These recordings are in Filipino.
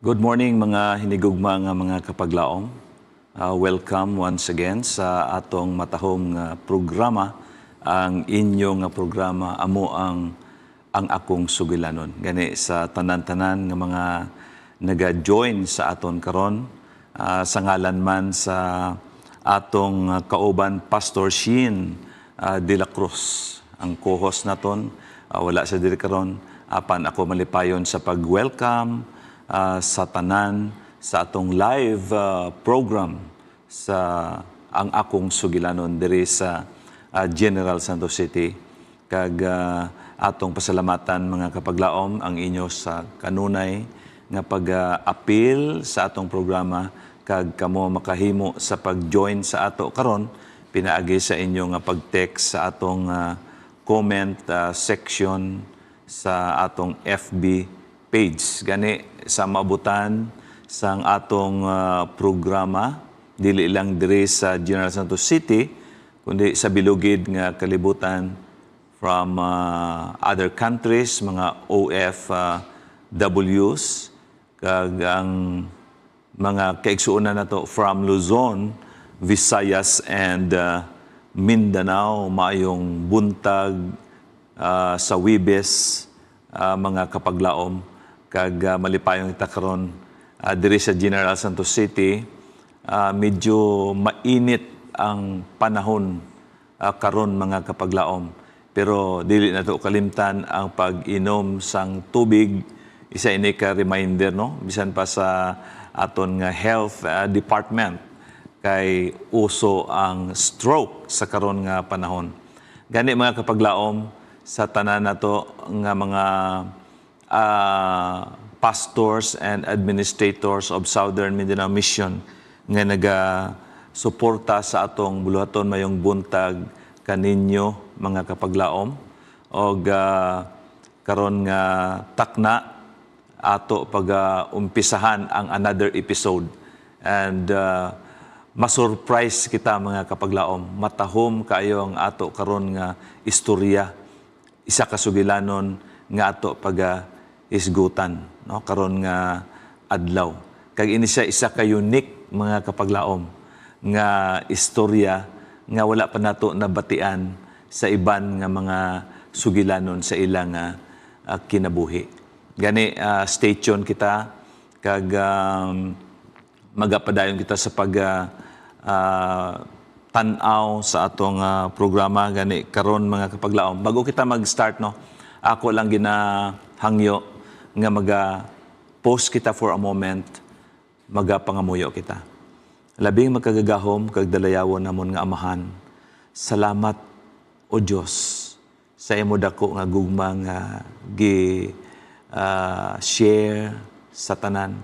Good morning mga hinigugma nga mga kapaglaom. Welcome once again sa atong matahong programa, ang inyong programa amo ang akong sugilanon. Gani sa tanan-tanan nga mga naga-join sa aton karon, sa ngalan man sa atong kauban Pastor Sheen de la Cruz, ang co-host naton. Wala sa diri karon, apan ako malipayon sa pag-welcome sa tanan sa atong live program sa ang akong sugilanon diri sa General Santos City. Kag atong pasalamatan mga kapaglaom ang inyo sa kanunay nga pag-appeal sa atong programa, kag kamo makahimo sa pag-join sa ato karon. Pinaagi sa inyo nga pag-text sa atong comment section sa atong FB page. Gani sa mabutan sang atong programa, dili lang diri sa General Santos City, kundi sa bilugid nga kalibutan from other countries, mga OFWs, kag ang mga kaigsuonan nato from Luzon, Visayas, and Mindanao. Maayong buntag sa Wibes, mga kapaglaom. Kag malipayong ita karon diri sa General Santos City. Medyo mainit ang panahon karon mga kapaglaom, pero dili nato kalimtan ang pag-inom sang tubig. Isa ini ka reminder, no, bisan pa sa aton nga health department, kay uso ang stroke sa karon nga panahon. Gani mga kapaglaom, sa tanan nato nga mga pastors and administrators of Southern Mindanao Mission nga naga-suporta sa atong buluhaton mayong buntag kaninyo mga kapaglaom, og karon nga takna ato pag-umpisahan ang another episode, and masurprise kita mga kapaglaom. Matahom kayo ang ato karon nga istorya, isa ka sugilanon nga ato isgutan, no, karon nga adlaw. Kag ini siya isa ka unique mga kapaglaom nga istorya nga wala pa nato nabatian sa iban nga mga sugilanon sa ilang kinabuhi. Gani stay tuned kita, kag magapadayon kita sa pag tan-aw sa atong programa gani karon mga kapaglaom. Bago kita mag-start, no, ako lang ginahangyo nga maga-post kita for a moment, magapangamuyo kita. Labing magkagagahom kag dalayawon namon nga Amahan. Salamat o Dios sa imo dako nga gugma nga share sa tanan.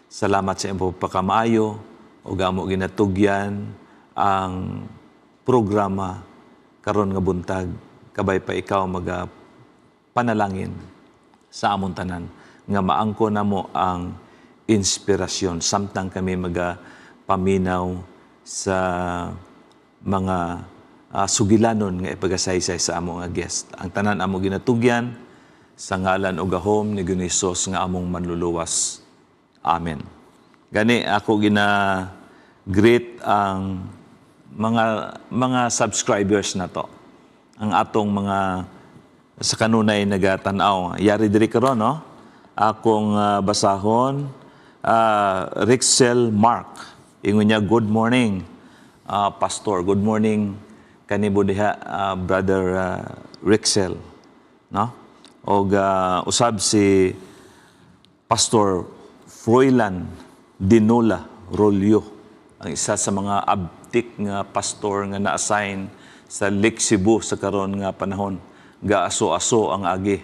Salamat sa imo pagkamaayo ug amo ginatugyan ang programa karon nga buntag. Kabay pa ikaw panalangin sa amon tanan nga maangko namo ang inspirasyon samtang kami paminaw sa mga sugilanon nga ipagasaysay sa among nga guest. Ang tanan amo ginatugyan sa ngalan ug gahom ni Hesus nga among manluluwas. Amen. Gani ako greet ang mga subscribers na to. Ang atong mga sa kanunay nagatan-aw. Yari diri karon, no? Akong basahon, Rixel Mark. Ingon niya, good morning, Pastor. Good morning kanibo diha, Brother Rixel, no? Og usab si Pastor Froilan Dinola Rolyo, ang isa sa mga abtik nga pastor nga na-assign sa Lake Cebu sa karon nga panahon. Gaaso-aso ang agi.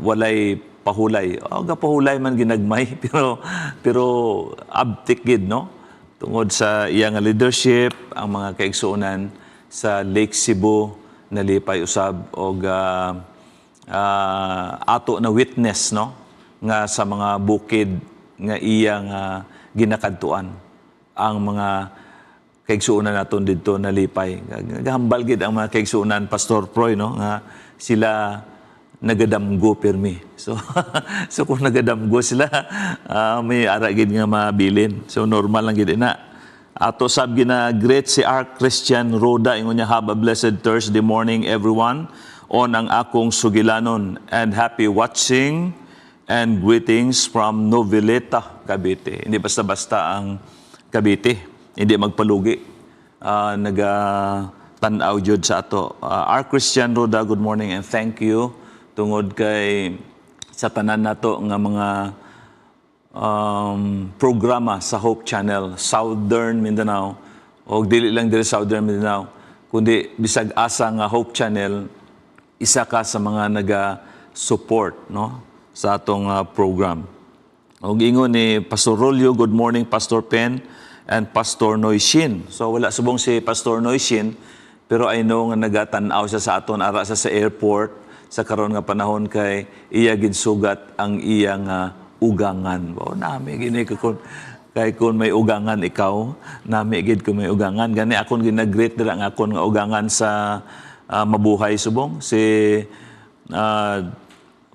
Walay pahulay. Gapahulay man ginagmay, pero abtik gid, no? Tungod sa iyang leadership, ang mga kaigsuonan sa Lake Cebu nalipay usab, og ato na witness, no, nga sa mga bukid nga iyang ginakadtuan ang mga kaigsuonan naton didto nalipay. Gahambal gid ang mga kaigsuonan, Pastor Proy, no, nga sila nagadamgo permi. So so kung nagadamgo sila, may ara gid nga mabilin. So normal lang gid na. Ato sab gina great si Ark Christian Roda ingon niya, have a blessed Thursday morning everyone on ang akong sugilanon and happy watching and greetings from Noveleta, Cavite. Hindi basta-basta ang Cavite, hindi magpalugi. Naga-tanaw jud sa ato. Ark Christian Roda, good morning and thank you tungod kay sa tanan nato nga mga programa sa Hope Channel, Southern Mindanao, o dili lang dili Southern Mindanao, kundi bisag asa nga Hope Channel, isa ka sa mga naga-support no, sa atong program. O ingon ni Pastor Rolio, good morning Pastor Pen and Pastor Noishin. So wala subong si Pastor Noishin, pero I know nga nagatanaw siya sa aton ara sa airport sa karon nga panahon kay iya gid sugat ang iyang ugangan. Wow, nami gini kun kay kun may ugangan ikaw, nami gid kun may ugangan. Gani akon ginag-greet dira nga akon nga ugangan sa mabuhay subong si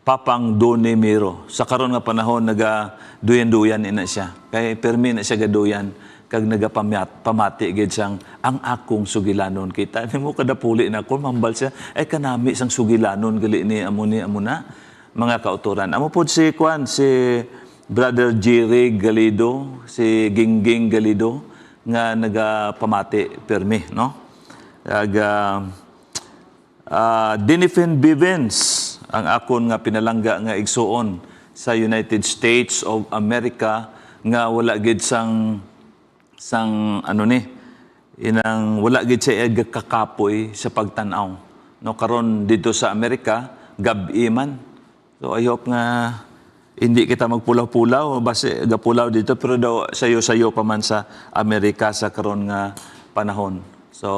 Papang Doni Miro. Sa karon nga panahon naga duyan-duyan ina siya. Kay permi na siya gaduyan kag nagapamati gid sang ang akong sugilanon. Kita nimo kada puli na ko mambal siya ay kanami sang sugilanon gali ni amuna mga kauturan. Amo pod si Kwan, si Brother Jerry Galido, si Gingging Galido nga nagapamati permi, no? Dinifin Bivens ang akon nga pinalangga nga igsuon sa United States of America nga wala gid sang ano ni inang wala gid siya kakapoy sa pagtan-aw, no? Karon dito sa Amerika gabi man. So I hope nga hindi kita magpulaw-pulaw, base gapulaw dito, pero daw sayo-sayo pa man sa Amerika sa karon nga panahon. So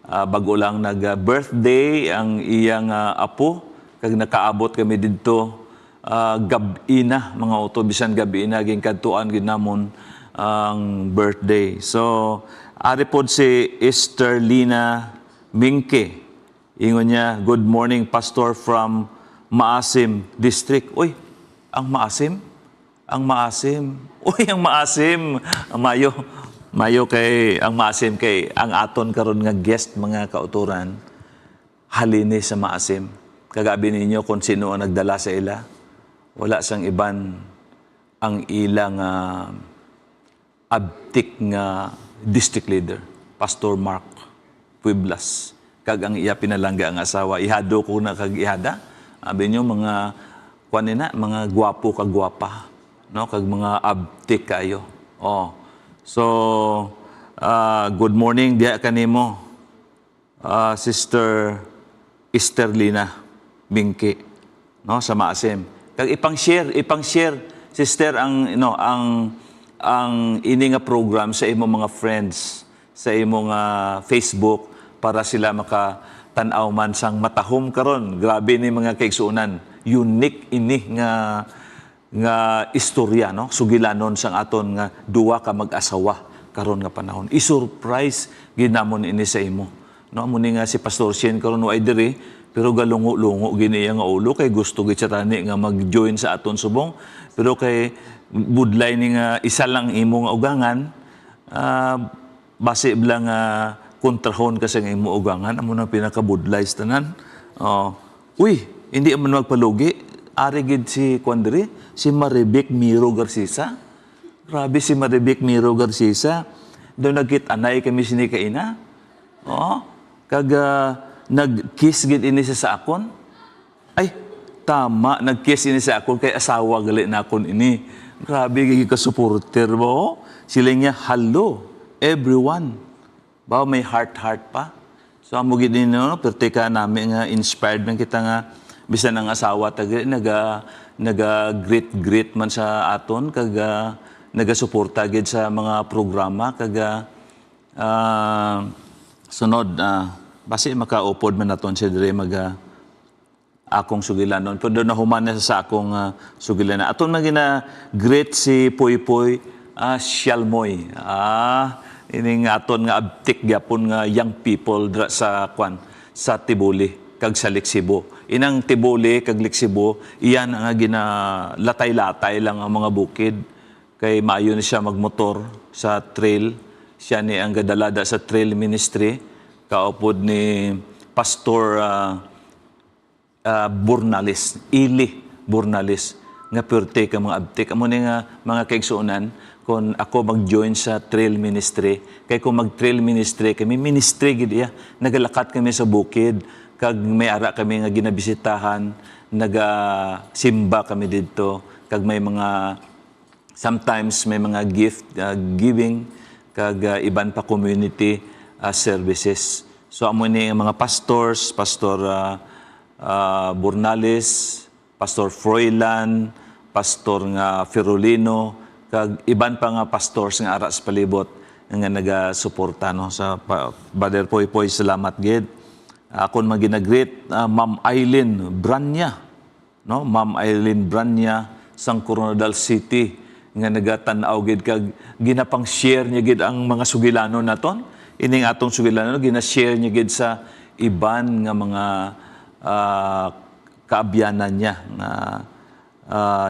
bago lang nag-birthday ang iyang apo, kag nakaabot kami dito gabi na, mga auto, bisan gabi na, gingkadtuan gid namon ang birthday. So ari pod si Esterlina Mingke. Ingon niya, good morning Pastor from Maasim District. Uy, ang Maasim? Ang Maasim. Uy, ang Maasim. Mayo kay ang Maasim kay ang aton karon nga guest mga kauturan halini sa Maasim. Kagabi ninyo kung sino ang nagdala sa ila. Wala sang iban ang ilang abtik nga district leader, Pastor Mark Pueblas. Kag ang iya pinalangga ang asawa, ihado ko na kag ihada. Abi nyo mga kuanina, mga gwapo kag gwapa, no? Kag mga abtik kayo. Oh. So good morning diha kanimo, Sister Esterlina Bingke, no, sa Maasim. Kag ipang-share sister ang ang ini nga program sa imo mga friends, sa imo nga Facebook para sila makatanaw man sang matahom karon. Grabe ni mga kaigsuonan. Unique ini nga istorya, no? Sugilanon sang aton nga duwa ka mag-asawa karon nga panahon. I-surprise ginamon ini sa imo. No, muni nga si Pastor Shen karon way diri, pero galungo-lungo gini nga ulo kay gusto gid siya tani nga mag-join sa aton subong. Pero kay budlay ni nga isa lang imo nga ugangan, base lang kontrahon kasi nga imo ugangan, amo na pinakabudlay sa tanan. Uy, hindi man magpalugi. Ari gid si Kwandri, si Maribek Miro Garcisa. Grabe si Maribek Miro Garcisa. Doon nagkit-anay kami sini kaina. Kag nag-kiss gid ini sa akon. Ay, tama, nag-kiss ini sa akon kay asawa gali na akon ini. Grabe gid ka supporter mo. Sila niya, hello everyone. Ba may heart pa. So amo gid ni no, pertika nami nga inspired man kita nga bisan ang asawa tagay naga greet man sa aton kag naga-suporta gid sa mga programa kag sunod basi makaupod man naton si dire akong sugilanon pero nahuman na sa akong sugilanon aton magina greet si Poy Shalmoy ini nga aton nga abtik gyapon nga young people sa Tibuli. kag sa Lixibo. Inang Tibuli kag Lixibo, iyan ang ginalatay-latay lang ang mga bukid. Kay maayo na siya magmotor sa trail. Siya ni ang gadalada sa trail ministry. Kaupod ni Pastor Bornalis, Ili Bornalis, nga purte ka mga abtik. Amo ni nga mga kaigsuonan, kung ako mag-join sa trail ministry, kay kung mag-trail ministry, kami ministry gid iya, nagalakat kami sa bukid, kag may ara kami nga ginabisitahan, naga-simba kami dito, kag may mga, sometimes may mga gift giving, kag iban pa community services. So amo ni mga pastors, Pastor Bornalis, Pastor Froilan, Pastor nga Ferolino, kag iban pa nga pastors nga ara sa palibot nga naga-suporta no sa Brother Poy Poy, salamat gid. Akon maginagreet Ma'am Eileen Branya, no? Ma'am Eileen Branya sang Coronadal City nga nagatan-aw gid kag ginapang share niya gid ang mga sugilanon naton. Ining atong sugilanon gina-share niya gid sa iban nga mga kaabyanan niya na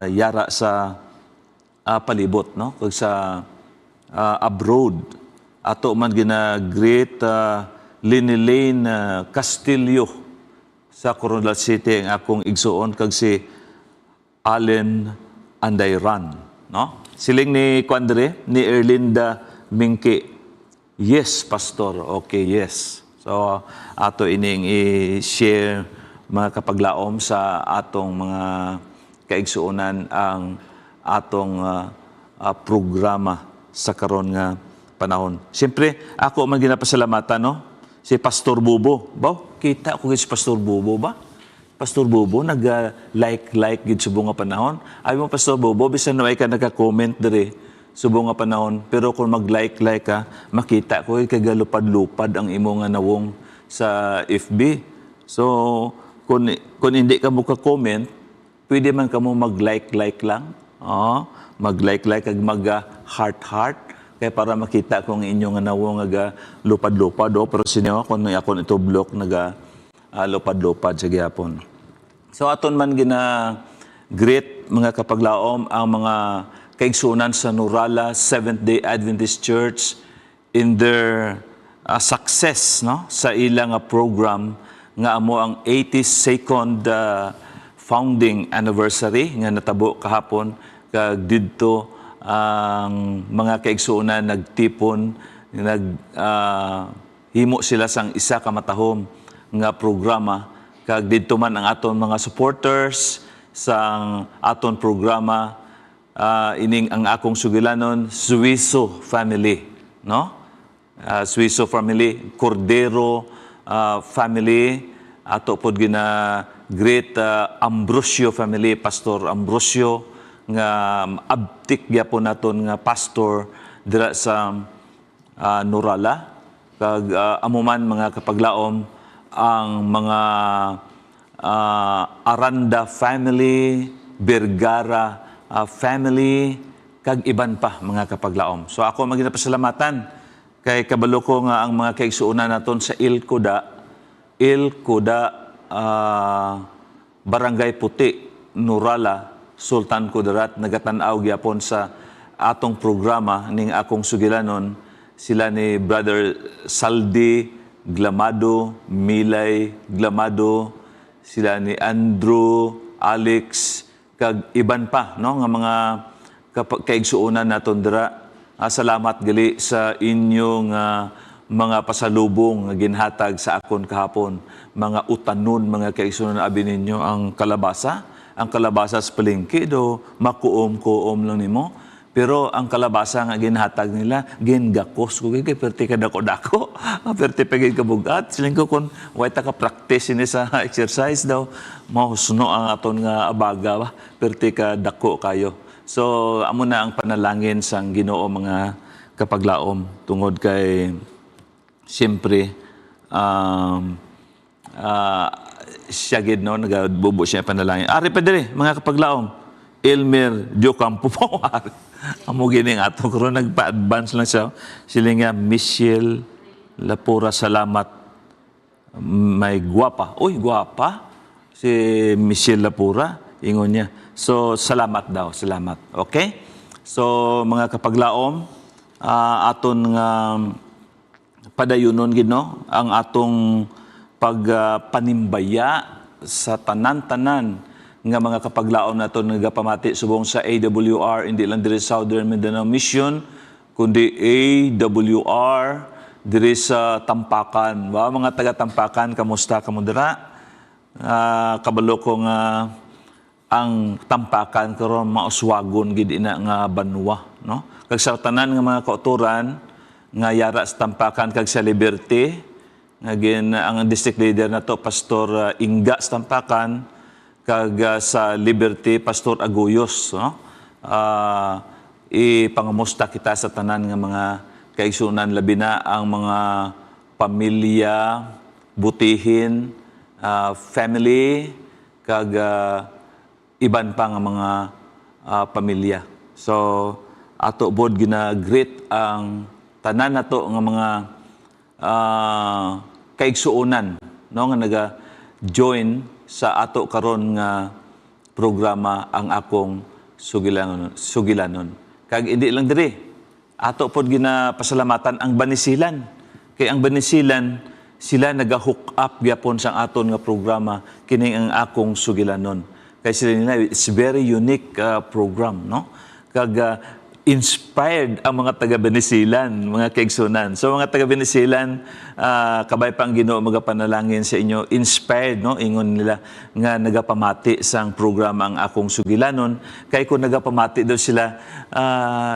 yara sa palibot, no? Kag sa abroad. Ato man gina-greet Linilane Castillo sa Coronadal City ang akong igsuon, kag si Allen Andayran, no? Siling ni Quandre, ni Erlinda Mingke. Yes, Pastor. Okay, yes. So, ato ining i-share mga kapaglaom sa atong mga kaigsuonan ang atong programa sa karon nga panahon. Siyempre, ako man ginapasalamatan, no? Si Pastor Bubo. Ba, kita ko si Pastor Bubo ba? Pastor Bubo, nag-like gid subong nga panahon. Ay mo, Pastor Bubo, bisan na ka nagka-comment diri subong nga panahon, pero kung mag-like ka, makita ko kagalupad-lupad ang imo nga nawong sa FB. So, kung hindi ka mo ka-comment, pwede man ka mo mag-like lang. Mag-like kag mag-heart. Kaya para makita kung inyong nawong nga lupad-lupad. Pero sinyo, kung ako ito block, lupad-lupad sa gyapon. So, aton man great mga kapaglaom ang mga kaigsuonan sa Nurala Seventh-day Adventist Church in their success, no? Sa ilang program nga amo ang 82nd founding anniversary nga natabo kahapon, kag didto ang mga kaigsuonan nagtipon, himo sila sang isa ka matahom nga programa, kag didto man ang aton mga supporters sang aton programa. Ining ang akong sugilanon, Suizo family, no? Suizo family, Cordero family, ato pod great Ambrosio family, Pastor Ambrosio nga abtik gyapon naton nga pastor dira sa Nurala. Kag amuman mga kapaglaom ang mga Aranda family, Vergara family, kag iban pa mga kapaglaom. So ako maginapasalamatan kay kabalo ko nga ang mga kaigsuonan naton sa Ilcoda Barangay Puti, Nurala, Sultan Kudarat, nagatan-aw gyapon sa atong programa ning akong sugilanon, sila ni Brother Saldi Glamado, Milay Glamado, sila ni Andrew, Alex, kag iban pa, no, nga mga kaigsuonan naton dira. Salamat gali sa inyong mga pasalubong nga ginhatag sa akon kahapon. Mga utanon, mga kaigsuonan, abi ninyo ang kalabasa sa palengke do makuom-kuom lang nimo. Pero ang kalabasa nga ginhatag nila, gingakos ko kay perti ka dako-dako. Perti pagid ka bugat. Siling ko kung way ta ka practice ini sa exercise daw, mahusno ang aton nga abaga ba. Perti ka dako kayo. So amo na ang panalangin sang Ginoo mga kapaglaom tungod kay siyempre siya gid no nagabubo siya panalangin. Ari pa diri mga kapaglaom, Elmer Diocampo po. Amo gining ato karon nagpa-advance lang siya. Sila nga Michelle Lapura, salamat. may gwapa. Uy, gwapa. Si Michelle Lapura, ingon niya. So, salamat daw, salamat. Okay? So, mga kapaglaom, aton nga padayunon gid no ang atong pagpanimbaya sa tanan-tanan nga mga kapaglaom naton nagapamati subong sa AWR, hindi lang diri sa Southern Mindanao Mission, kundi AWR diri sa Tampakan. Ba mga taga Tampakan, kamusta kamo dira? Kabalo ko nga ang Tampakan karon mauswagon gid ina nga banwa, no? Kag sa tanan nga mga kauturan nga yara sa Tampakan kag sa Liberty, nga ang district leader nato Pastor Inga sa Tampakan, kag sa Liberty Pastor Aguyos, no? Ipangamusta kita sa tanan nga mga kaigsunan, labi na ang mga pamilya, butihin, family, kag iban pa nga mga pamilya. So, ato bod gina-greet ang tanan nato nga mga kaigsuonan, no, nga naga-join sa ato karon nga programa ang akong sugilanon. Kag hindi lang diri, ato pod ginapasalamatan ang Banisilan. Kay ang Banisilan sila naga-hook up gyapon sa aton nga programa kining ang akong sugilanon. Kay sila nila, it's very unique program, no? Kag inspired ang mga taga-Benisilan, mga kaigsunan. So mga taga-Benisilan, kabay pang Ginoo magapanalangin sa inyo, inspired, no? Ingon nila nga nagapamati sang programa ang akong sugilanon. Kay kung nagapamati daw sila,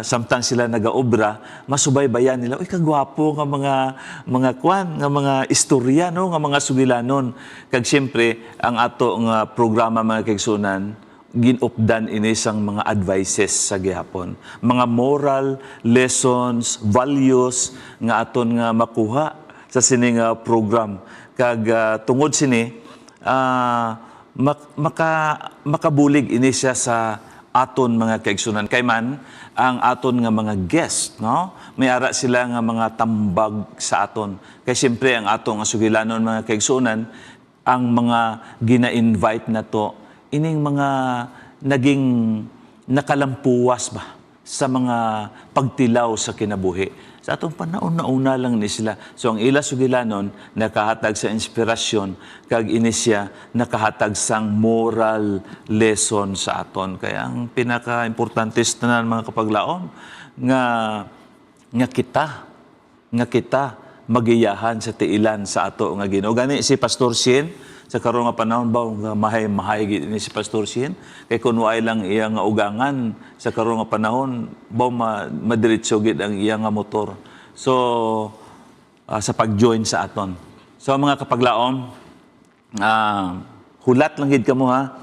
samtang sila nagaobra, masubaybayan nila, uy, kagwapo nga mga kwan, nga mga istorya, no? Nga mga sugilanon. Kag siyempre, ang ato nga programa mga kaigsunan, ginupdan ini sang mga advices sa gihapon, mga moral lessons, values nga aton nga makuha sa sining program. Kag tungod sini makabulig ini siya sa aton mga kaigsunan. Kay man ang aton nga mga guest, no, may ara sila nga mga tambag sa aton. Kay siyempre ang aton nga sugilanon mga kaigsunan, ang mga gina-invite na to ining mga naging nakalampuwas ba sa mga pagtilaw sa kinabuhi. Sa atong panahon-nauna lang ni sila. So ang ila sugilanon nakahatag sa inspirasyon, kag ini siya nakahatag sang moral lesson sa aton. Kaya ang pinaka-importante sa mga kapaglaom nga kita magiyahan sa tiilan sa ato nga Ginoo. Gani si Pastor Sien sa karon nga panahon ba mahay gid ni si Pastor Sien, kay kun waay lang iya nga ugangan sa karon nga panahon ba madiretso gid ang iya nga motor. So sa pag-join sa aton. So mga kapaglaom, hulat lang gid kamo ha,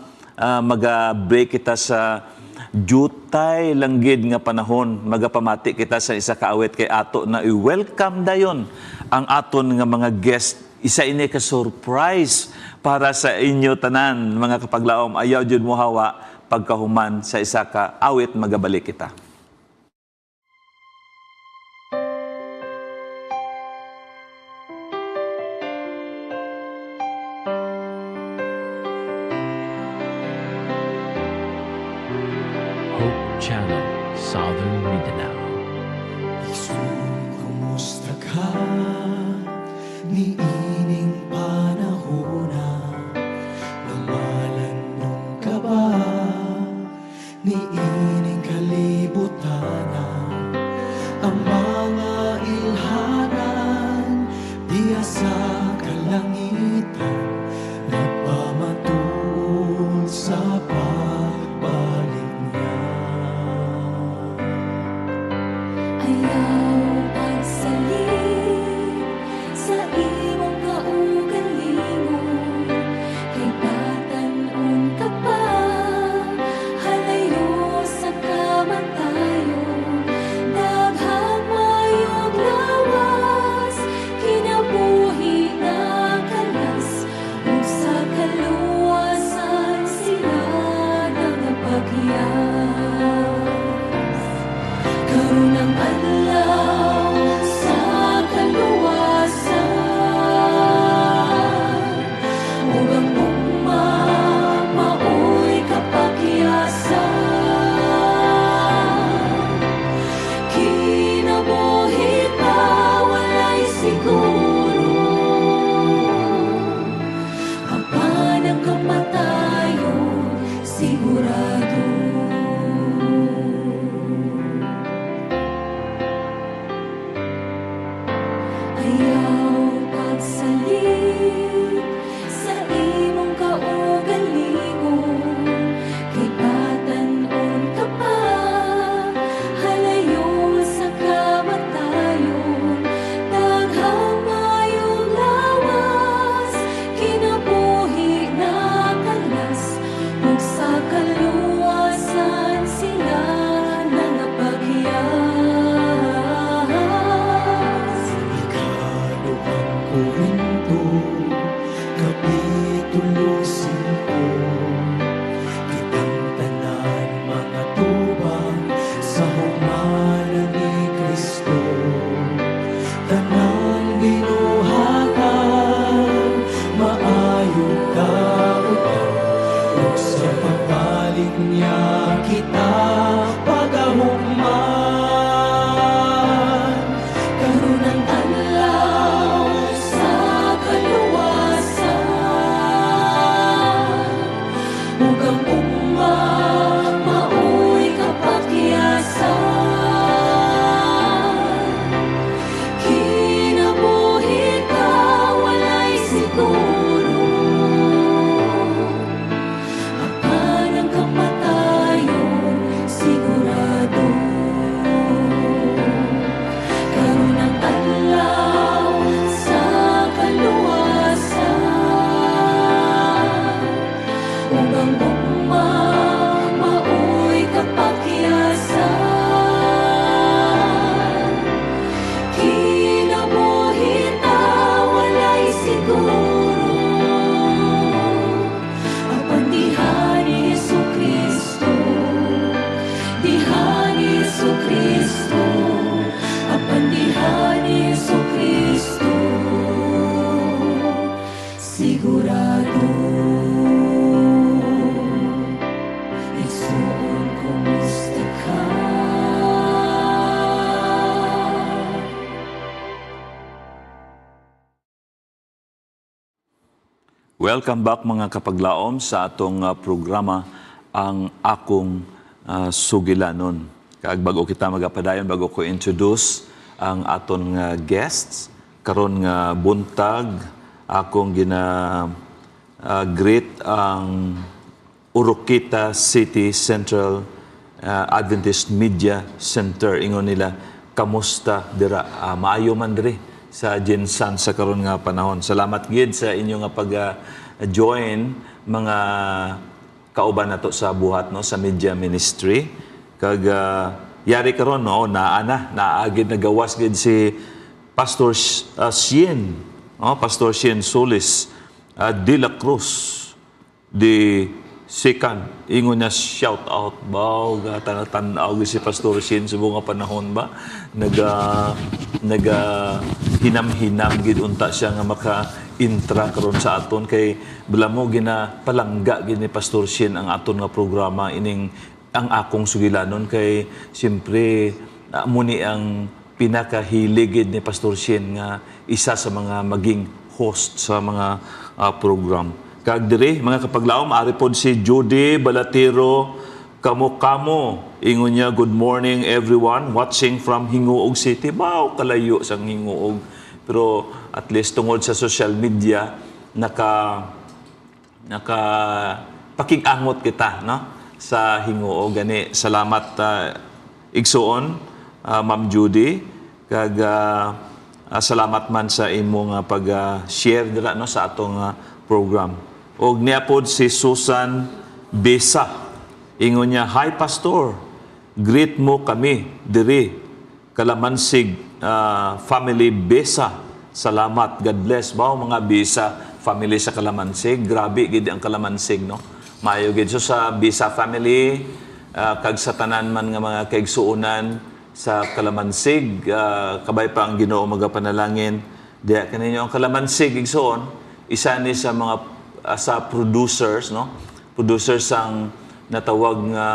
maga-break kita sa jutay lang gid nga panahon, magapamati kita sa isa ka awit kay ato na i-welcome dayon ang aton nga mga guest. Isa ini ka surprise para sa inyo tanan mga kapaglaom. Ayaw jud mo hawa pagkahuman sa isa ka awit, magabalik kita. Hope Channel, Southern Mindanao. Kumusta ka? Niining panahona, lumalanong ka ba? Niining kalibutana, ang mga ilhanan, diya sa kalangitan, nagpamatuod sa pagbalik niya. Ayaw pagsalig sa imong kaugalingon, kay batan-on ka pa, halayo sa kamatayon. Daghang mayong lawas, kinabuhi na kalas, ug tulusin ko kitang tanan mga tubang sa humana ni Kristo. Tanang ginuhatag maayo kauban ug sa pagbalik niya kita pagahugman. Karon ang adlaw sa kaluwasan, ug ang ugma maoy kapakyasan. Kinabuhi ka walay siguro, apan ang kamatayon sigurado. Karon ang adlaw sa kaluwasan, ug ang ugma maoy kapakyasan. Kinabuhi ta walay siguro, apan diha ni Jesucristo, diha ni Jesucristo, apan diha ni Jesucristo, sigurado. Igsoon, kumusta ka? Welcome back mga kapaglaom sa atong programa ang akong sugilanon. Kag bago kita magapadayon, bago ko introduce ang aton guests karon nga buntag, akong greet ang Oroquita City Central Adventist Media Center. Ingon nila, kamusta dira? Maayo man diri sa Jinsan sa karon nga panahon. Salamat gid sa inyo nga pag-join mga kauban nato sa buhat no sa media ministry. Kag yari karon no naagid nagawas gid si Pastor Sien, Pastor Sien Solis de la Cruz di second, ingon niya shout out ba tan-tanaw si Pastor Sien sa mga panahon ba naga hinam-hinam gid unta siya nga maka-intra karon sa aton kay bala mo palangga gid ni Pastor Sien ang aton nga programa ining ang akong sugilanon kay siyempre muni ang pinakahilig gid ni Pastor Sien nga isa sa mga maging host sa mga program. Kag diri mga kapaglaom ari pod si Judy Balatero kamo ingon niya, good morning everyone watching from Hinguog City. Wow, kalayo sang Hinguog, pero at least tungod sa social media naka pakig-angot kita no sa Hinguog gani. Salamat igsuon Ma'am Judy, kag salamat man sa imong pag-share dira no sa atong program. Og niya pod si Susan Besa. Ingon niya, hi Pastor, greet mo kami diri Kalamansig family Besa. Salamat, God bless. Bao mga Besa family sa Kalamansig, grabe gid ang Kalamansig no. Maayo gid so sa Besa family, kag sa tanan man nga mga kaigsuonan sa Kalamansig, kabay pa ang Ginoo magapanalangin. Diya kaninyo ang Kalamansig igsuon, isa ni sa mga sa producers no. Producers ang natawag nga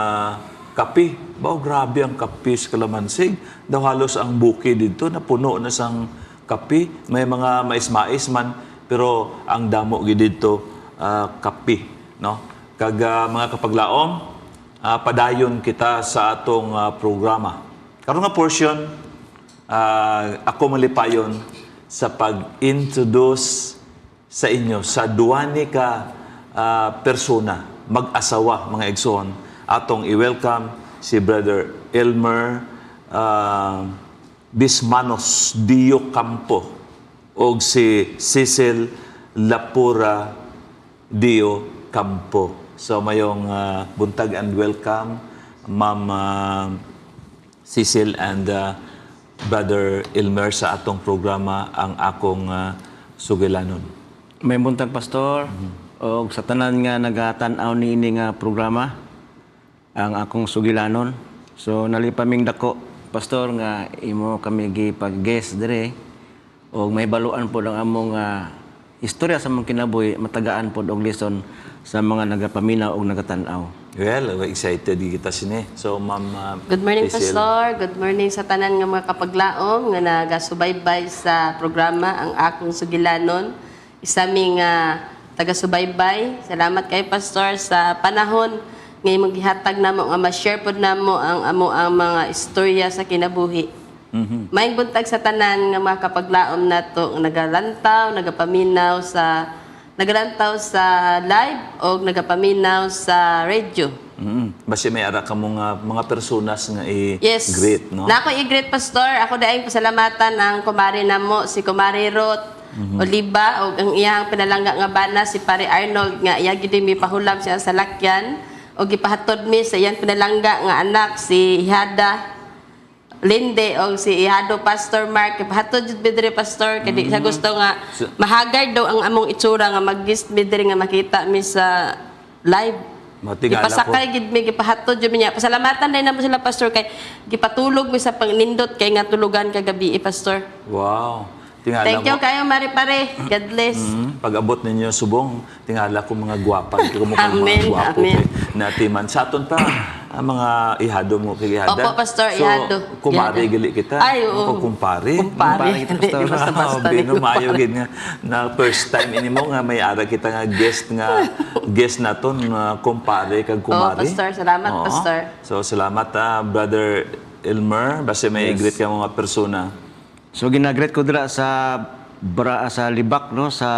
kape. Bao grabe ang kape sa Kalamansig. Daw halos ang buki dito napuno na sang kape. May mga mais-mais man pero ang damo gid dito kape no. Kag mga kapaglaom, padayon kita sa atong programa. Karon nga portion, ako malipayon sa pag-introduce sa inyo sa duwani ka persona, mag-asawa mga igsoon. Atong i-welcome si Brother Elmer Bismanos Dio Campo o si Cecil Lapura Dio Campo. So mayong buntag and welcome Ma'am Cecil and Brother Elmer sa atong programa ang akong sugilanon. May buntag pastor o sa tanan nga nagatan-aw niini nga programa ang akong sugilanon. So nalipaming dako pastor nga imo kami gipag-guest dire o may baluan po ang among istorya sa mong kinabuhi matagaan pod og lesson sa mga nagapaminaw og nagatan-aw. Well, excited kita sini. So, Ma'am Good morning, Cecil. Pastor. Good morning sa tanan nga mga kapaglaom nga nagasubaybay sa programa ang akong sugilanon. Isa ming taga-subaybay. Salamat kay Pastor sa panahon nga imong gihatag namo nga ma-share pod namo ang mga istorya sa kinabuhi. Maayong buntag sa tanan nga mga kapaglaom nato nga nagalantaw sa live o nagapaminaw sa radio. Basta may ara ka mga personas nga Yes. i-greet, no? Na ako i-greet, Pastor. Ako daing pasalamatan ang kumari namo, si Kumari Ruth Oliva, o ang iyang pinalangga nga bana, si Pare Arnold, nga iya gid mi pahulam siya sa lakyan, o gipahatod mi sa iyang pinalangga nga anak, si Ihada Linde, o si Ihado Pastor Mark. Gipahatod jud mi diri, Pastor, kadi sa gusto nga mahagard daw ang among itsura nga mag-guest mi diri nga makita mi sa live. Matingala ko. Ipasakay gid mi gipahatod jud mi niya. Pasalamatan din namo sila, Pastor, kay gipatulog mi sa pangnindot kay nga tulugan kagabi, Pastor. Wow. Tingala Thank you mo. kayo, Mari Pare. God bless. Pag-abot ninyo subong, tingala ko mga gwapa. Ito mo mga Amen, gwapo. amen. Natiman. Sa aton pa, ang mga ihado mo kay ihada. Opo, Pastor, so, ihado. kumari Ihada. gali kita. Ay, oo. Kumpare. Kumpare. Basta-basta. Bino maayo gid nga na first time ini mo nga may ara kita nga guest naton na kumpare kag kumari. Pastor. Salamat, Oo. Pastor. So salamat Brother Elmer. Basta may i-greet ka mga persona. So ginagreet ko dira sa Libak no sa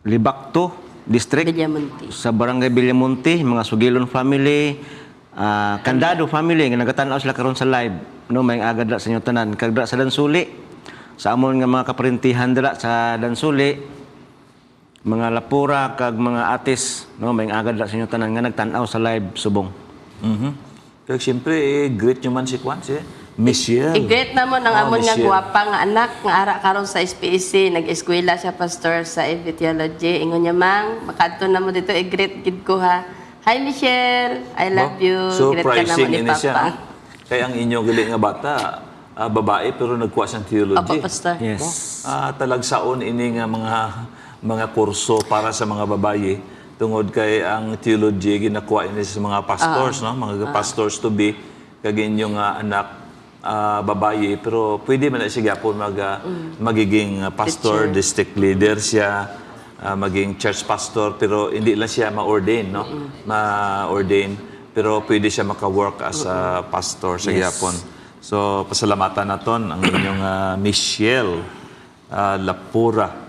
Libak 2 district Villamonte. sa Barangay Villamonte, mga Sugilon family, Candado family nga nagatan-aw sila karon sa live no may agad sa inyo tanan kag dira sa Dansuli sa amon nga mga kaparintihan dira sa Dansuli mga lapura kag mga atis no may agad sa inyo tanan nga nagtan-aw sa live subong. Kaya siyempre, greet nyo man si Kwan, si Michelle. I-greet na mo ng amon nga Michelle. guwapa nga anak nga ara karon sa SPEC, nag-eskwela siya, Pastor, sa EV Theology. Ingon niya, Mang, makadto na mo dito, i-greet gid ko ha. Hi, Michelle. I love you. Greet ka na mo Surprising ni ini siya. Papa. No? Kaya ang inyong gali nga bata, babae pero nagkuha siyang theology. Opo, Pastor. Yes. Talagsaon ini nga mga kurso para sa mga babae tungod kay ang theology ginakuha ini sa mga pastors, no? Mga pastors to be kag inyong anak babae pero pwede man na siya gyapon magiging pastor, Teacher. district leader siya, maging church pastor pero hindi lang siya ma-ordain, no? Ma-ordain pero pwede siya maka-work as a pastor sa Yes. gyapon. So pasalamatan naton ang inyong Michelle Lapura.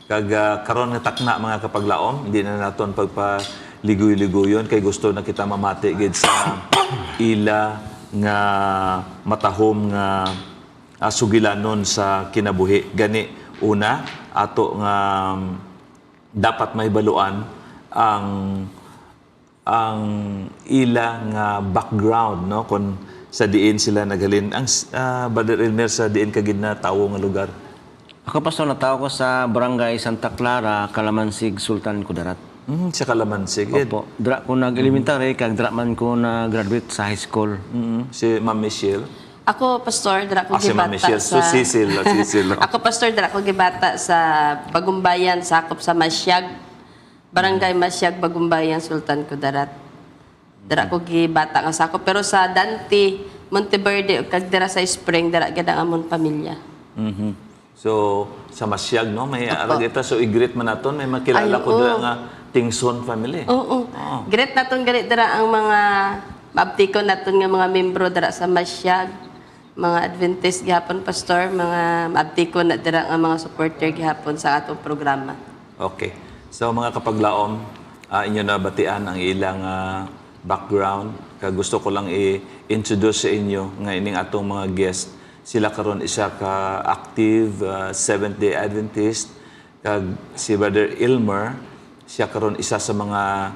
Kag karon nga takna mga kapaglaom, hindi na naton pagpaligoy-ligoyon kay gusto na kita mamati gid sa ila nga matahom nga sugilanon sa kinabuhi. Gani una ato nga dapat may baluan ang ila nga background, no, kung sa diin sila naghalin ang Brother Elmer sa diin kagid na tawo nga lugar. Ako pastor natawo ko sa Barangay Santa Clara, Calamansig, Sultan Kudarat. Sa Calamansig. Opo. Dra ko nag-elementary kag dra man ko na-graduate sa high school. Si Ma'am Michelle. Ako, Pastor, dara ko Si Ma'am gibata Michelle. So, sa... Cecil. Ako, Pastor, dara ko gibata sa Bagumbayan, sakop sa Masyag. Barangay Masyag, Bagumbayan, Sultan Kudarat. Dara ko gibata nga sakop. Pero sa Dante, Monteverde, kag dira sa Spring, dara gid ang amon pamilya. So, sa Masyag, no? May arag ita. So, i-greet man naton. May makilala Ay, ko oo. dira nga Tingson family. Oo. Great naton galit dira ang mga maabtikon naton nga mga membro dira sa Masyag, mga Adventist gihapon, Pastor, mga maabtikon na dira ang mga supporter gihapon sa atong programa. Okay. So, mga kapaglaom, inyo na batian ang ilang background. Kag gusto ko lang i-introduce sa inyo nga ining atong mga guest. Sila karon isa ka active Seventh-day Adventist. Kag si Brother Elmer, siya karon isa sa mga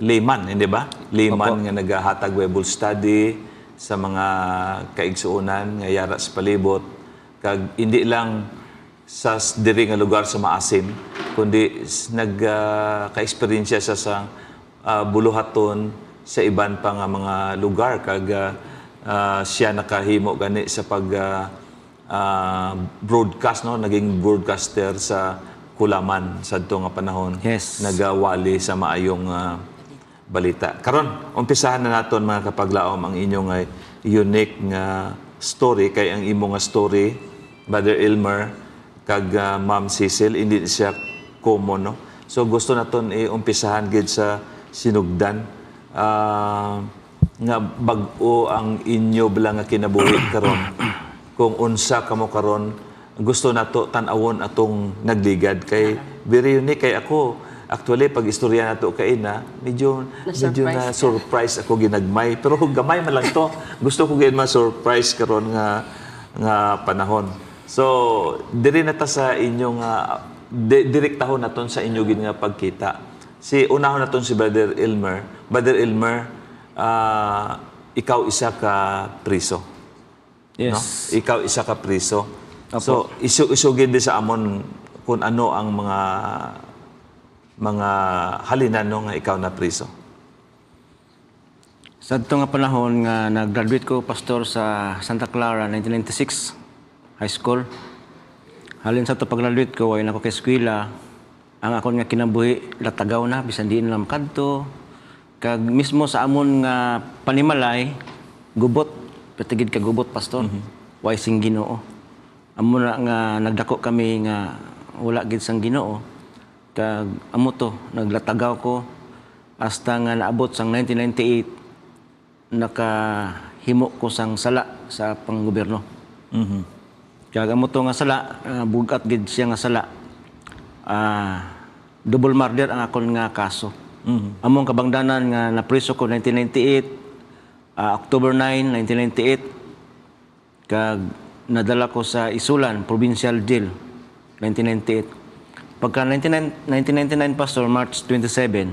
layman, hindi ba? Layman nga nagahatag Bible study sa mga kaigsuonan nga yara sa palibot. Kag hindi lang diri nga lugar sa maasin, kundi nagka-experience siya sa buluhaton sa iban pa nga mga lugar kag siya nakahimo gani sa pag broadcast, no, naging broadcaster sa Kulaman sadto nga panahon. Yes. Nagawali sa maayong balita. Karon, umpisahan na naton mga kapaglaom ang inyong unique nga story kay ang imo nga story, Brother Elmer kag Ma'am Cecil, hindi siya common, no? So gusto naton umpisahan gid sa sinugdan nga bag-o ang inyo bala nga kinabuhi karon. Kung unsa kamo karon, gusto nato tan-awon atong nagligad kay very unique kay ako. Actually, pag istorya nato kay na medyo na surprise ako ginagmay, pero gamay man lang to. Gusto ko gid ma-surprise karon nga panahon. So, diri na ta sa inyong direktahon naton sa inyo gid nga pagkita. Unahon naton si Brother Elmer. Brother Elmer, ikaw isa ka priso. Yes. No? Ikaw isa ka priso. So, isugid din sa amon kung ano ang mga halinan no nga ikaw na priso. Sa ito nga panahon nga nag-graduate ko, pastor, sa Santa Clara, 1996, high school. Halin sa ito pag-graduate ko, wain ako kay eskwela. Ang akon nga kinabuhi, latagaw na, bisan diin lang kadto. Kag mismo sa amon nga panimalay, gubot, patigid ka gubot, pastor. Way sing Ginoo. Amo na nga nagdako kami nga wala gid sang Ginoo. Kag amo to, naglatagaw ko hasta nga naabot sang 1998 nakahimo ko sang sala sa panggobyerno. Kag amo to nga sala, bugat gid siya nga sala. Double murder ang akon nga kaso. Among kabangdanan nga napriso ko 1998, October 9, 1998. Kag nadala ko sa Isulan Provincial Jail 1998. Pagka 1999 pastor, March 27,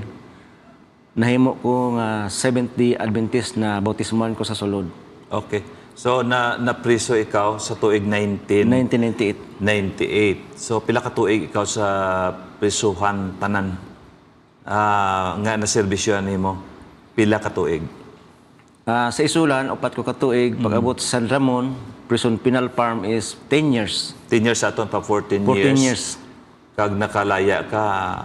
nahimo ko nga Seventh-day Adventist na bautismuhan ko sa sulod. Okay. So, napriso ikaw sa tuig 1998. 98. So, pila ka tuig ikaw sa prisuhan tanan nga naserbisyohan nimo? Pila ka tuig? Sa Isulan, 4 ko katuig. Pag-abot sa San Ramon, Prison Penal Farm is 10 years. 10 years aton pa 14 14 years. Kag nakalaya ka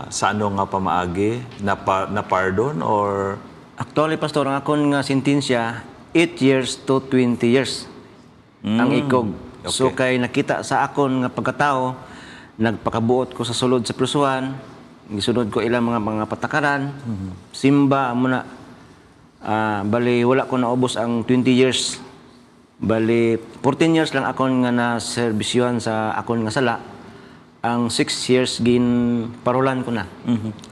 sa ano nga pamaagi? Na pardon or Actually, pastor, ang akon nga sentensya, 8 years to 20 years ang ikog. Okay. So, kay nakita sa akon nga pagkatao, nagpakabuot ko sa sulod sa prisuhan, gisunod ko ilang mga patakaran, simba, amo na. Bali, wala ko naubos ang 20 years. Bali, 14 years lang akon nga na-serbisyuhan sa akon nga sala. Ang 6 years parolan ko na.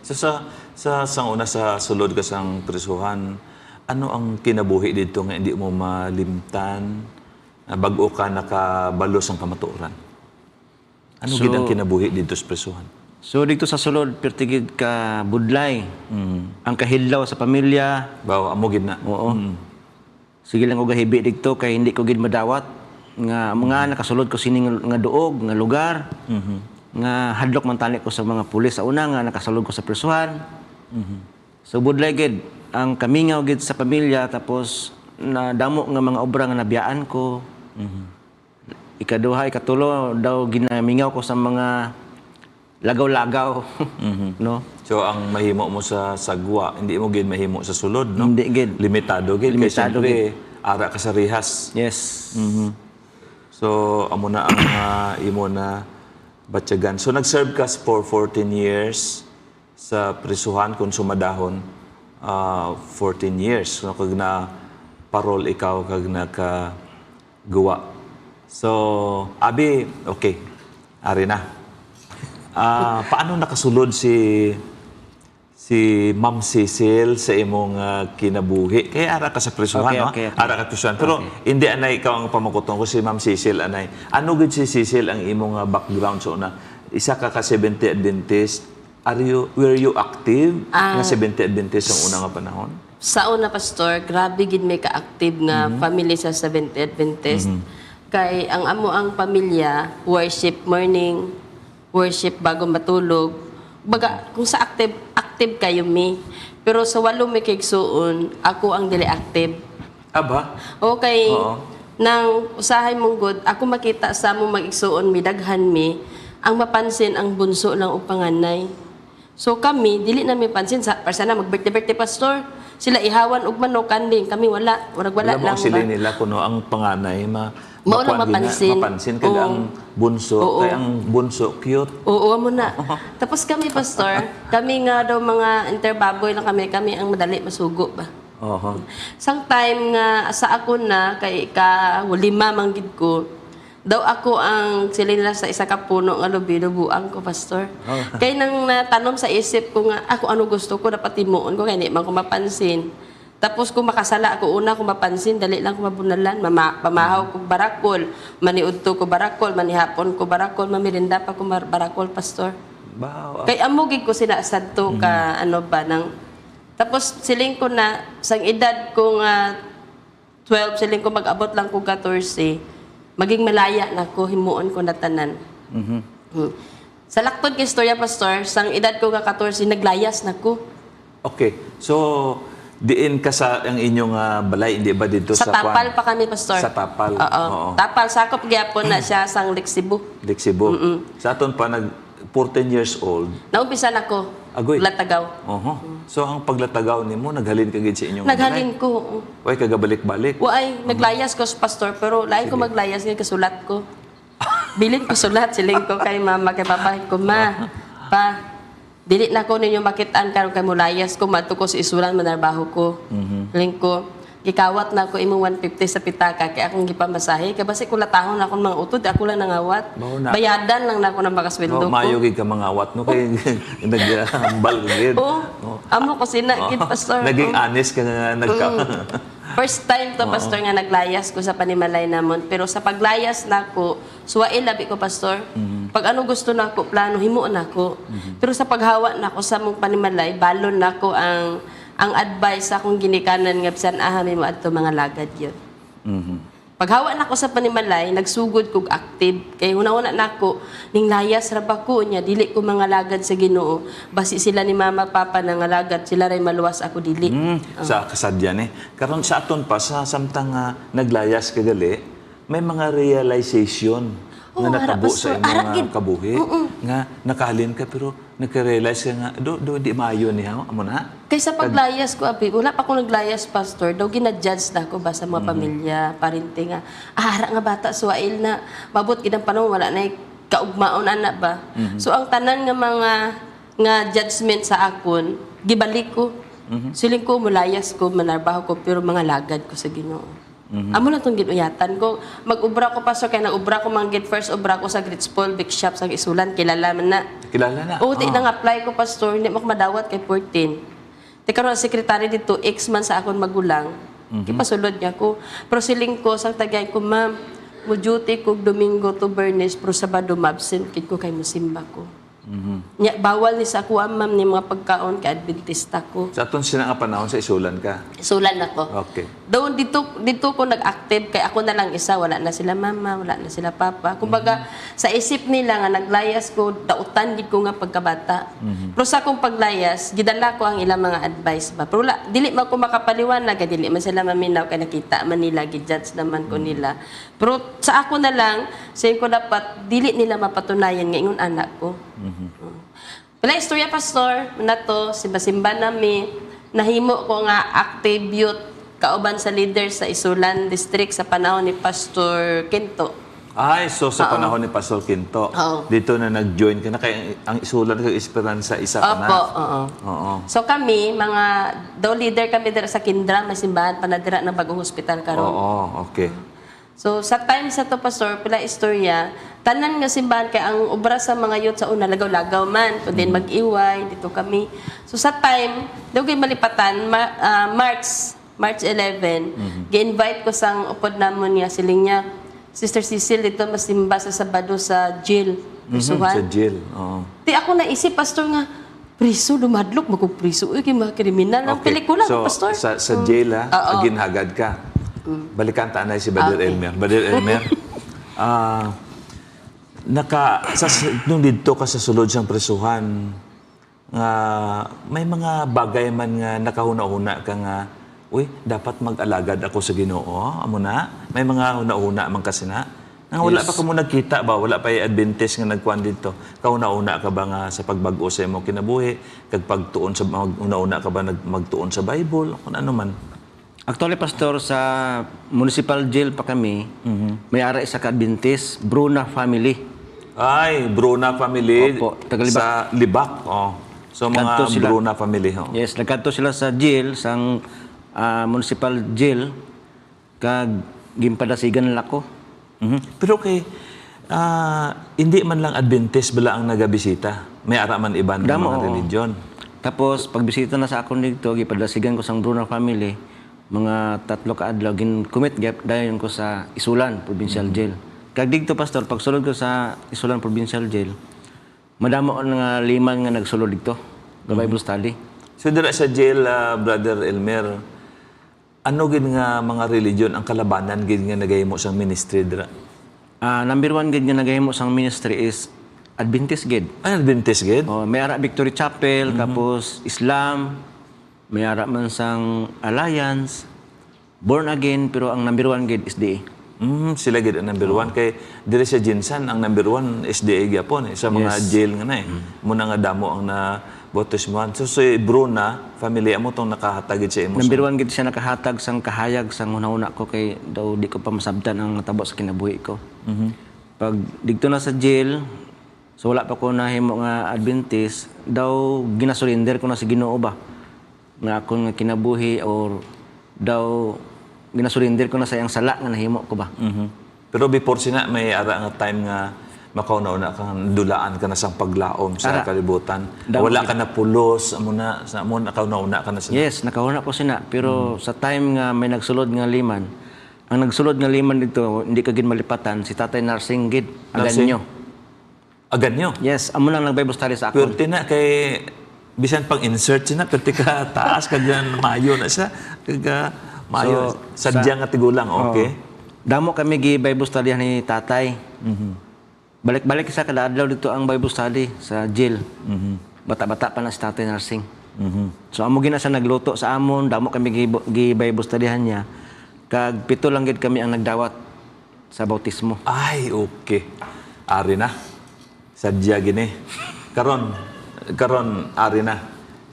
So, sa una sa sulod ka sang prisuhan, ano ang kinabuhi dito nga hindi mo malimtan bago ka nakabalo sang kamatuoran? Ano gid ang kinabuhi dito sa prisuhan? So dito sa sulod, pertigid ka budlay. Ang kahilaw sa pamilya. Bawo, amo gid na. Oo. Sige lang ko gahibi dito kay hindi ko gid madawat. Nga mga nakasulod ko sining nga duog, nga lugar. Nga hadlok man tani ko sa mga pulis. Sa una nga nakasulod ko sa prisuhan. So budlay gid ang kamingaw gid sa pamilya, tapos nadamo nga mga obra nga nabiyaan ko. Ikaduha, ikatulo daw ginamingaw ko sa mga lagaw-lagaw. No? So ang mahimo mo sa sagwa, hindi mo gid mahimo sa sulod, no? Hindi gid. Limitado gid. Limitado Kasi ara ka sa rihas. Yes. So amo na ang imo na batyagan. So nag-serve ka for 14 years sa prisuhan kung sumadahon. 14 years. So kag na parol ikaw kag nakagawa. So abi, okay. Ari na. Paano nakasulod si Ma'am Cecil sa imong kinabuhi? Kaya ara ka sa prisuhan, no? Okay. Ara ka prisuhan. Pero hindi anay ikaw ang pamakuton ko si Ma'am Cecil anay. Ano gid si Cecil ang imong background so na? Isa ka Seventh-day Adventist. Were you active nga Seventh-day Adventist ang una nga panahon? Sa una, pastor, grabe gid may ka-active nga family sa Seventh-day Adventist. Kay ang amo ang pamilya, worship morning, worship bago matulog. Baga, kung sa active, active kayo mi. Pero sa walo may kigsuon, ako ang dili active. Aba? Okay. Oo. Nang usahay mong good, ako makita sa mo mag-igsuon mi, daghan mi, ang mapansin ang bunso lang o panganay. So kami, dili na mi pansin, sa sana mag-birthday pastor. Sila ihawan og manok, kanding, kami wala. Wala Wala mo lang ang sila ba? nila kuno ang panganay Mao lang makuan din mapansin. na, mapansin kaya Oo. ang bunso Oo. kaya ang bunso cute. Oo, mo na. Tapos kami, pastor, kami nga daw mga interbaboy lang kami ang madali masugo ba. Oho. Sang time nga sa ako na, kay lima manggid ko, daw ako ang silin nila sa isa ka puno nga lubi-lubuan ko, pastor. Kay nang natanong sa isip ko nga, ako ano gusto ko, dapat timuon ko, kaya hindi man ko mapansin. Tapos kung makasala ako una, kung mapansin, dali lang ko mabunalan. Pamahaw ko barakol, maniudto ko barakol, manihapon ko barakol, mamirinda pa ko barakol, pastor. Wow. Kay amugig ko sinasad to ka ano ba nang tapos siling ko na sang edad ko nga 12 siling ko mag-abot lang ko 14 maging malaya na ko himuon ko na tanan. Sa laktod kay istorya pastor sang edad ko nga 14 naglayas na ko. Okay. So diin ka sa ang inyong balay hindi ba dito Sa sa Tapal pa kami pastor. Sa Tapal. Oo. Oo. Tapal sakop gyapon na siya sang Lexibu. Cebu. Sa aton pa nag 14 years old. Naumpisa na ko. Agoy. Latagaw. Oho. So ang paglatagaw nimo naghalin ka gid sa inyong Naghalin ko. Way kagabalik-balik. Waay, naglayas ko sa pastor, pero lain ko maglayas ngayon kasulat ko. Bilin ko sulat, siling ko kay mama, kay papa ko, pa, dili na ko ninyo makitaan karon kay mulayas ko, mato ko sa isulan, manarbaho ko. Siling ko, gikawat na ako imong 150 sa pitaka, kay akong gipamasahe, kay basi ko latahon na akong mga utod, ako lang nangawat. Mao na. Bayadan lang na ako ng makasweldo No, ko. mayo gid ka mga awat no kay naghambal gid. Oo, amo ko sinakit, pastor. Naging Oo. honest ka nga nagka. First time to, pastor, nga naglayas ko sa panimalay namon. Pero sa paglayas nako, suwail labi ko, pastor. Pag ano gusto nako plano, himuon nako. Pero sa paghawa nako sa mong panimalay, balon nako ang advice sa akong ginikanan nga bisan ahami mo adto mga lagad yun. Paghawa nako sa panimalay, nagsugod kog active. Kay una-una nako ning layas ra ba ko nya dili ko mga lagad sa Ginoo. Basi sila ni mama papa na nga lagad, sila ray maluwas ako dili. Sa kasadyan karon sa aton pa sa samtang naglayas ka gali, may mga realization nga Oo, natabo harap, sa pastor. Harap imong gid. kabuhi nga nakahalin ka pero nagka-realize ka nga do di maayo niya amo na. Kaysa paglayas ko, abi, wala pa akong naglayas, pastor. Daw ginadjudge na ako ba sa mga pamilya, parente nga. Hara nga bata, suwail na. Mabot kinang panahon, wala na kaugmaon, anak ba? So, ang tanan nga mga nga judgment sa akon, gibalik ko. Siling ko, mulayas ko, manarbaho ko, pero mga lagad ko sa Ginoo. Amo lang itong ginuyatan ko. Mag-ubra ko, pastor, kaya nag-ubra ko mga first ubra ko sa Grits Paul, Big Shop, sa Isulan, kilala man na. Kilala na. Oo, di nang apply ko, pastor, hindi mo ako madawat kay 14. Di karon ang sekretary dito, X man sa akong magulang. Kipasulod niya ko. Pero siling ko, sang tagay ko, ma'am, mo duty ko Domingo to Bernes, pero Sabado mabsent, kid ko kay musimba ko. Nya, bawal ni sa ako, ma'am, ni mga pagkaon kay Adventista ko. Sa aton sila nga panahon sa isulan ka. Sulan ako. Okay. Doon dito ko nag-active kay ako na lang isa, wala na sila mama, wala na sila papa. Kumbaga sa isip nila nga naglayas ko, dautan gid ko nga pagkabata. Pero sa akong paglayas, gidala ko ang ilang mga advice ba. Pero wala, dili man ko makapaliwanag, kay dili man sila maminaw kay nakita man nila, gid-judge naman ko nila. Pero sa ako na lang, sayin ko dapat dili nila mapatunayan nga ingon anak ko. Pala istorya, pastor, na to, simba-simba nami, nahimo ko nga active youth kauban sa leader sa Isulan District sa panahon ni Pastor Quinto. Ay, so sa panahon ni Pastor Quinto, Oo. dito na nag-join ka na kaya ang isulan kag Esperanza isa ka na. Opo, oo. Oo. So kami, mga, daw leader kami dira sa Kindra, may simbahan, panadira ng bagong hospital karon. Oo, okay. So sa time sa to, pastor, pila istorya, tanan nga simbahan kay ang obra sa mga youth sa una lagaw-lagaw man, kundi mag-iway dito kami. So sa time, daw kay malipatan March 11, gi-invite ko sang upod namon niya siling niya, Sister Cecil dito masimba sa Sabado sa jail. Sa Prisuhan. jail. Oo. Di ako naisip, pastor nga, priso, lumadlok, magkupriso. Uy, kay mga kriminal. Ang pelikula, so, pastor. sa jail Oo. ginhagad ka. Balikan ta na si Brother Okay. Elmer. Brother Elmer, Nung dito ka sa sulod siyang presuhan, nga may mga bagay man nga nakahuna-huna ka nga, uy, dapat mag-alagad ako sa Ginoo, amo na. May mga huna-huna man kasi na. Nga wala pa ka mo nagkita ba? Wala pa yung Adventist nga nagkuhan dito. Kahuna-una ka ba nga sa pagbago sa imo kinabuhi? Kag pagtuon sa una-una ka ba magtuon sa Bible? Kung ano man. Actually, Pastor, sa municipal jail pa kami, may ara isa ka Adventist, Bruna family. Ay, Bruna family Opo, taga-Libak. sa Libak. Oh. So mga Kanto sila. Bruna family. Oh. Yes, nagkadto sila sa jail, sang municipal jail, kag gimpadasigan nila ko. Pero kay hindi man lang Adventist bala ang nagabisita. May ara man iba ng Damo, mga oo. religion. Tapos, pagbisita na sa akon dito, gipadasigan ko sang Bruna family, mga 3 ka adlaw, gin-commit dayon ko sa Isulan, Provincial Jail. Kag dito, Pastor, pag sulod ko sa Isulan Provincial Jail, madamo nga 5 nga nagsulod dito, ga Bible study. So dira sa jail, Brother Elmer, ano gid nga mga religion ang kalabanan gid nga nagahimo sang ministry dira? Number 1 gid nga nagahimo sang ministry is Adventist gid. Ay, Adventist gid? Oh, may ara Victory Chapel, tapos Islam, may ara man sang Alliance, Born Again, pero ang number 1 gid is SDA. Sila gid ang number 1 kay diri sa Jinsan ang number 1 SDA gyapon sa mga jail nga na eh. Muna nga damo ang na bautismuhan. So si Bruna family amo tong nakahatagid sa imo. Number 1 gid siya nakahatag sang kahayag sang una-una ko kay daw di ko pa masabtan ang natabo sa kinabuhi ko. Pag dito na sa jail, so wala pa ko nahimo nga Adventist, daw ginasurinder ko na sa Ginoo ba nga akong nga kinabuhi or daw ginasurinder ko na sa iyang sala nga nahimo ko ba. Pero before sina may ara nga time nga makauna-una kang dulaan ka na sang paglaom sa kalibutan. Wala ka na pulos amo na sa amo nakauna-una ka na sa Yes, nakauna ko sina, pero sa time nga may nagsulod nga liman, ang nagsulod nga liman dito hindi ka gid malipatan si Tatay Narsing gid Narsing? Aganyo. Aganyo. Yes, amo lang nag-Bible study sa Pero akon. tina kay bisan pang insert sina pero ka taas kag mayo na siya kag mayo So, sadyang nga tigulang okay. Damo kami gi Bible study ni Tatay. Balik-balik sa kada adlaw dito ang Bible study sa jail. Bata-bata pa na si Tatay Narsing. So amo gina sa nagluto sa amon, damo kami gi Bible studyhan niya. Kag 7 lang gid kami ang nagdawat sa bautismo. Ay okay. Ari na. Sadya gini. Karon ari na.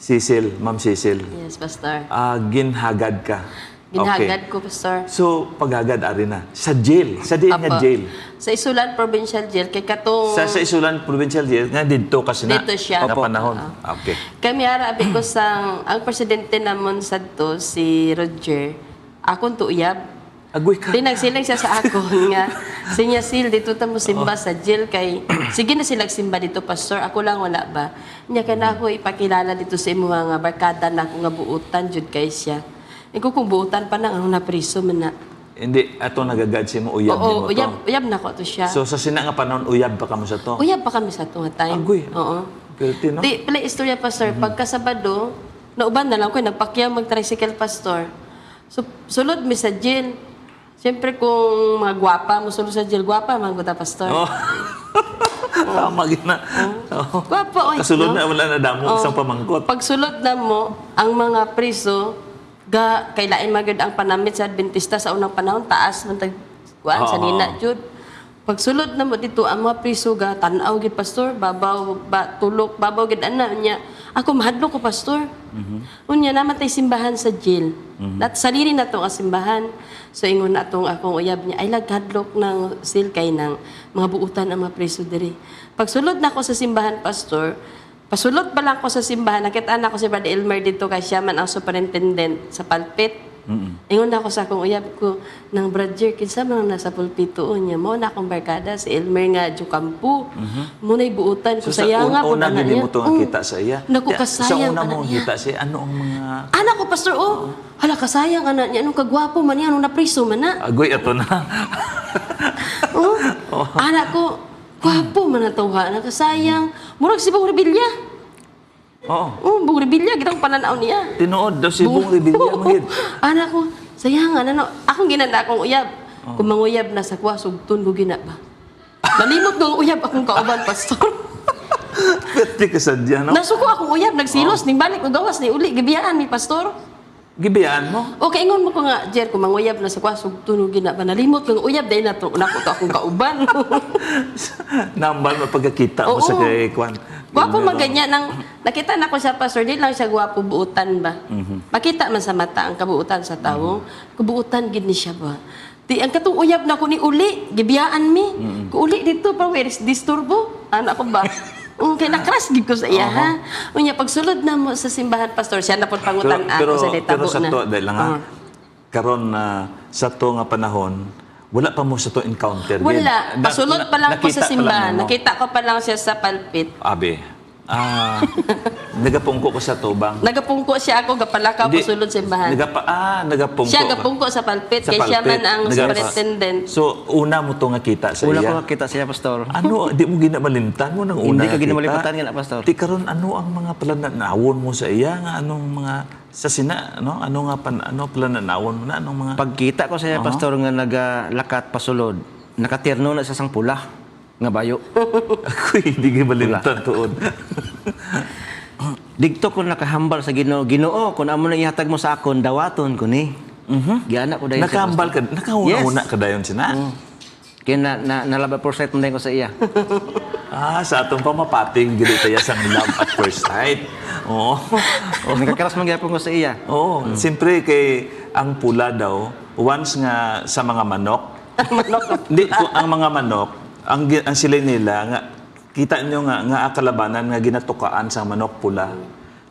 Cecil, Ma'am Cecil. Yes, Pastor. Ginhagad ka. Ginhagad ko, Pastor. So, paghagad ari na. Sa jail. Sa jail nga Apo. jail. Sa Isulan Provincial Jail, kay katong... Sa Isulan Provincial Jail, nga dito kasi na. Dito siya. Na Opo. panahon. Okay. Kami arabi ko sang... Ang presidente namon sadto si Roger, akong tuuyab. Agoy ka. Di nagsilang siya sa akon nga. Sinya sil, dito ta mo simba sa jail kay... Sige na sila simba dito, Pastor. Ako lang wala ba? Nya ka na ako ipakilala dito sa imo mga barkada na ako nga buutan, jud kay siya. Iko kung buutan pa na, ang napriso man na. Hindi, ato nagagad si mo uyab Oo, mo to. uyab na ko to siya. So, sa sina nga panahon, uyab pa ka mo sa to. Uyab pa kami sa tunga time. Agoy. Oo. Guilty, no? Di, pala istorya, Pastor. Pagka Sabado, nauban na lang ko, nagpakyaw mag-tricycle, Pastor. So, sulod mi sa jail. Siyempre, kung mga gwapa, musulod sa jail, gwapa, mga guta, Pastor. Oh. Tama gina. Oh. Gwapa, oy. Kasulod no? na, wala na damo, Oo. isang pamangkot. Pag sulod na mo, ang mga priso, kailain magod ang panamit sa Adventista sa unang panahon, taas man tagkuan sa Oo. nina, Jud. Pag sulod na mo dito, ang mga priso ga, tanaw gid, Pastor, babaw, tulok, babaw gid, ana, niya. Ako, mahadlo ko, Pastor. Unya, namatay simbahan sa jail. Saliri na itong simbahan. So, ingon na itong akong uyab niya, ay laghadlok ng sil kay ng mga buutan ang mga preso diri. Pag sulod na ako sa simbahan, Pastor, pasulod pa lang ako sa simbahan, nakita na ako si Brother Elmer dito kay siya man ang superintendent sa pulpit. Ingon na ako sa akong uyab ko, ng brother, kinsa man nasa pulpito niya mo, na akong barkada, si Elmer nga, Jukampu. Muna'y buutan ko, So, sa sayang nga po una, na hindi mo niya. ito kita sa iya. Naku, Sa kasayang una ka na mo niya. kita siya, ano ang mga... Anak ko, Pastor, hala, kasayang ka na niya. Anong kagwapo man niya, anong napriso man na. Agoy, ito na. Anak ko, gwapo man na tawha na kasayang. Murag si Bong Rebilla. Oo. Bong Rebilla, gitang pananaw niya. Tinuod daw si Bong Rebilla, mahid. Anak ko, sayang, ano, akong ginanda akong uyab. Kung manguyab na sa kuha, sugton ko gina ba? Nalimot ng uyab akong kauban, pastor. Pwede ka sadya, no? Nasuko akong uyab, nagsilos, ning balik ko gawas, ni uli, gibiyaan ni pastor. Gibiyaan mo. Okay, ingon mo ko nga, Jer, kung manguyab na sa kuha, sugton ko gina ba? Nalimot ng uyab, dahil na akong kauban. Nambal mo pagkakita mo sa Oo. kay Kwan. Gwapo man ganyan. Nakita na ko siya, pastor, di lang siya gwapo buutan ba? Makita man sa mata ang kabuutan sa tao. Kabuutan, gid ni siya ba? Di, ang katong uyab na ko ni uli, gibiyaan mi. Kung uli dito, pa, where is disturbo? Ano ako ba? Kaya nakras gid ko sa iya, ha? Unya, pagsulod na mo sa simbahan, pastor, siya na po pangutan ako sa pero ditabo sa na. to, dahil lang ha, karon na sa to nga panahon, wala pa mo sa to encounter. Wala. Gid. Pasulod pa lang ko nakita sa pa simbahan. lang mo. Nakita ko pa lang siya sa palpit. Abe. Nagapungko ko sa tubang. Nagapungko siya ako, gapalakaw ko sulod simbahan. Nagapungko. Siya gapungko sa palpit, kay siya man ang superintendent. So, una mo to nga kita sa Una ko iya. nakita siya, pastor. Ano, di mo ginamalimtan mo nang una Hindi ka nakita? ginamalimtan nga na, pastor. Di karon ano ang mga plananawon mo sa iya nga anong mga sa sina ano ano nga plananawon mo na anong mga Pagkita ko sa iya, pastor, nga nagalakat pasulod, nakatirno na sa sang pula nga bayo. ako hindi gimalimtan tuod. Digto ko nakahambal sa Ginoo. Ginoo, kung amo na ihatag mo sa akon, dawaton ko ni. Giana ko dayon siya, Nakahambal ka, nakauna-una ka dayon sina. Kaya nalaba portrait mo dayon ko sa iya. Sa atong pamapating dili tayo sang love at first sight. Oo. Nakakaras man gyapon ko sa iya. Oo, siyempre kay ang pula daw once nga sa mga manok. Hindi ang mga manok, ang sila nila nga kita nyo nga akalabanan nga ginatukaan sa manok pula.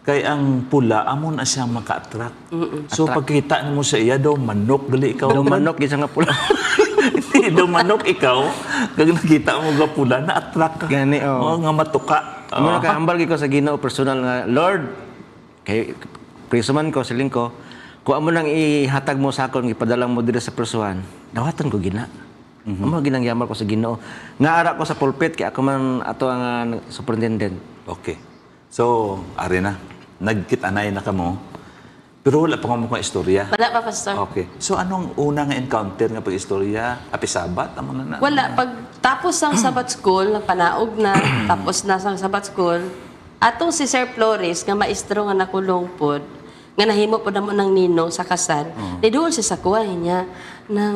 Kay ang pula amo na siya maka-attract. So pagkita mo sa iya daw manok gali ikaw. Daw manok gisa nga pula. Hindi daw manok ikaw kag nakita mo ga pula na attract ka. Gani, oh. Nga matuka. Amo nakahambal gyud ko sa Ginoo personal nga, Lord, kay preso man ko siling ko, kung amo nang ihatag mo sa akon ipadala mo diri sa persuan, dawaton ko gina. Amo ginangyamal ko sa Ginoo. Nga ara ko sa pulpit kay ako man ato ang superintendent. Okay. So, ari na. Nagkit-anay na ka mo. Pero wala pa nga mo kong istorya. Wala pa, pastor. Okay. So, anong unang encounter nga pag-istorya? Apisabat? Amo na na? Wala. Pag tapos ang Sabbath school, nagpanaog na, tapos na sang Sabbath school, atong si Sir Flores, nga maestro nga nakulong pod, nga nahimo po na mo ng ninong sa kasal, didool siya sa kuhay niya ng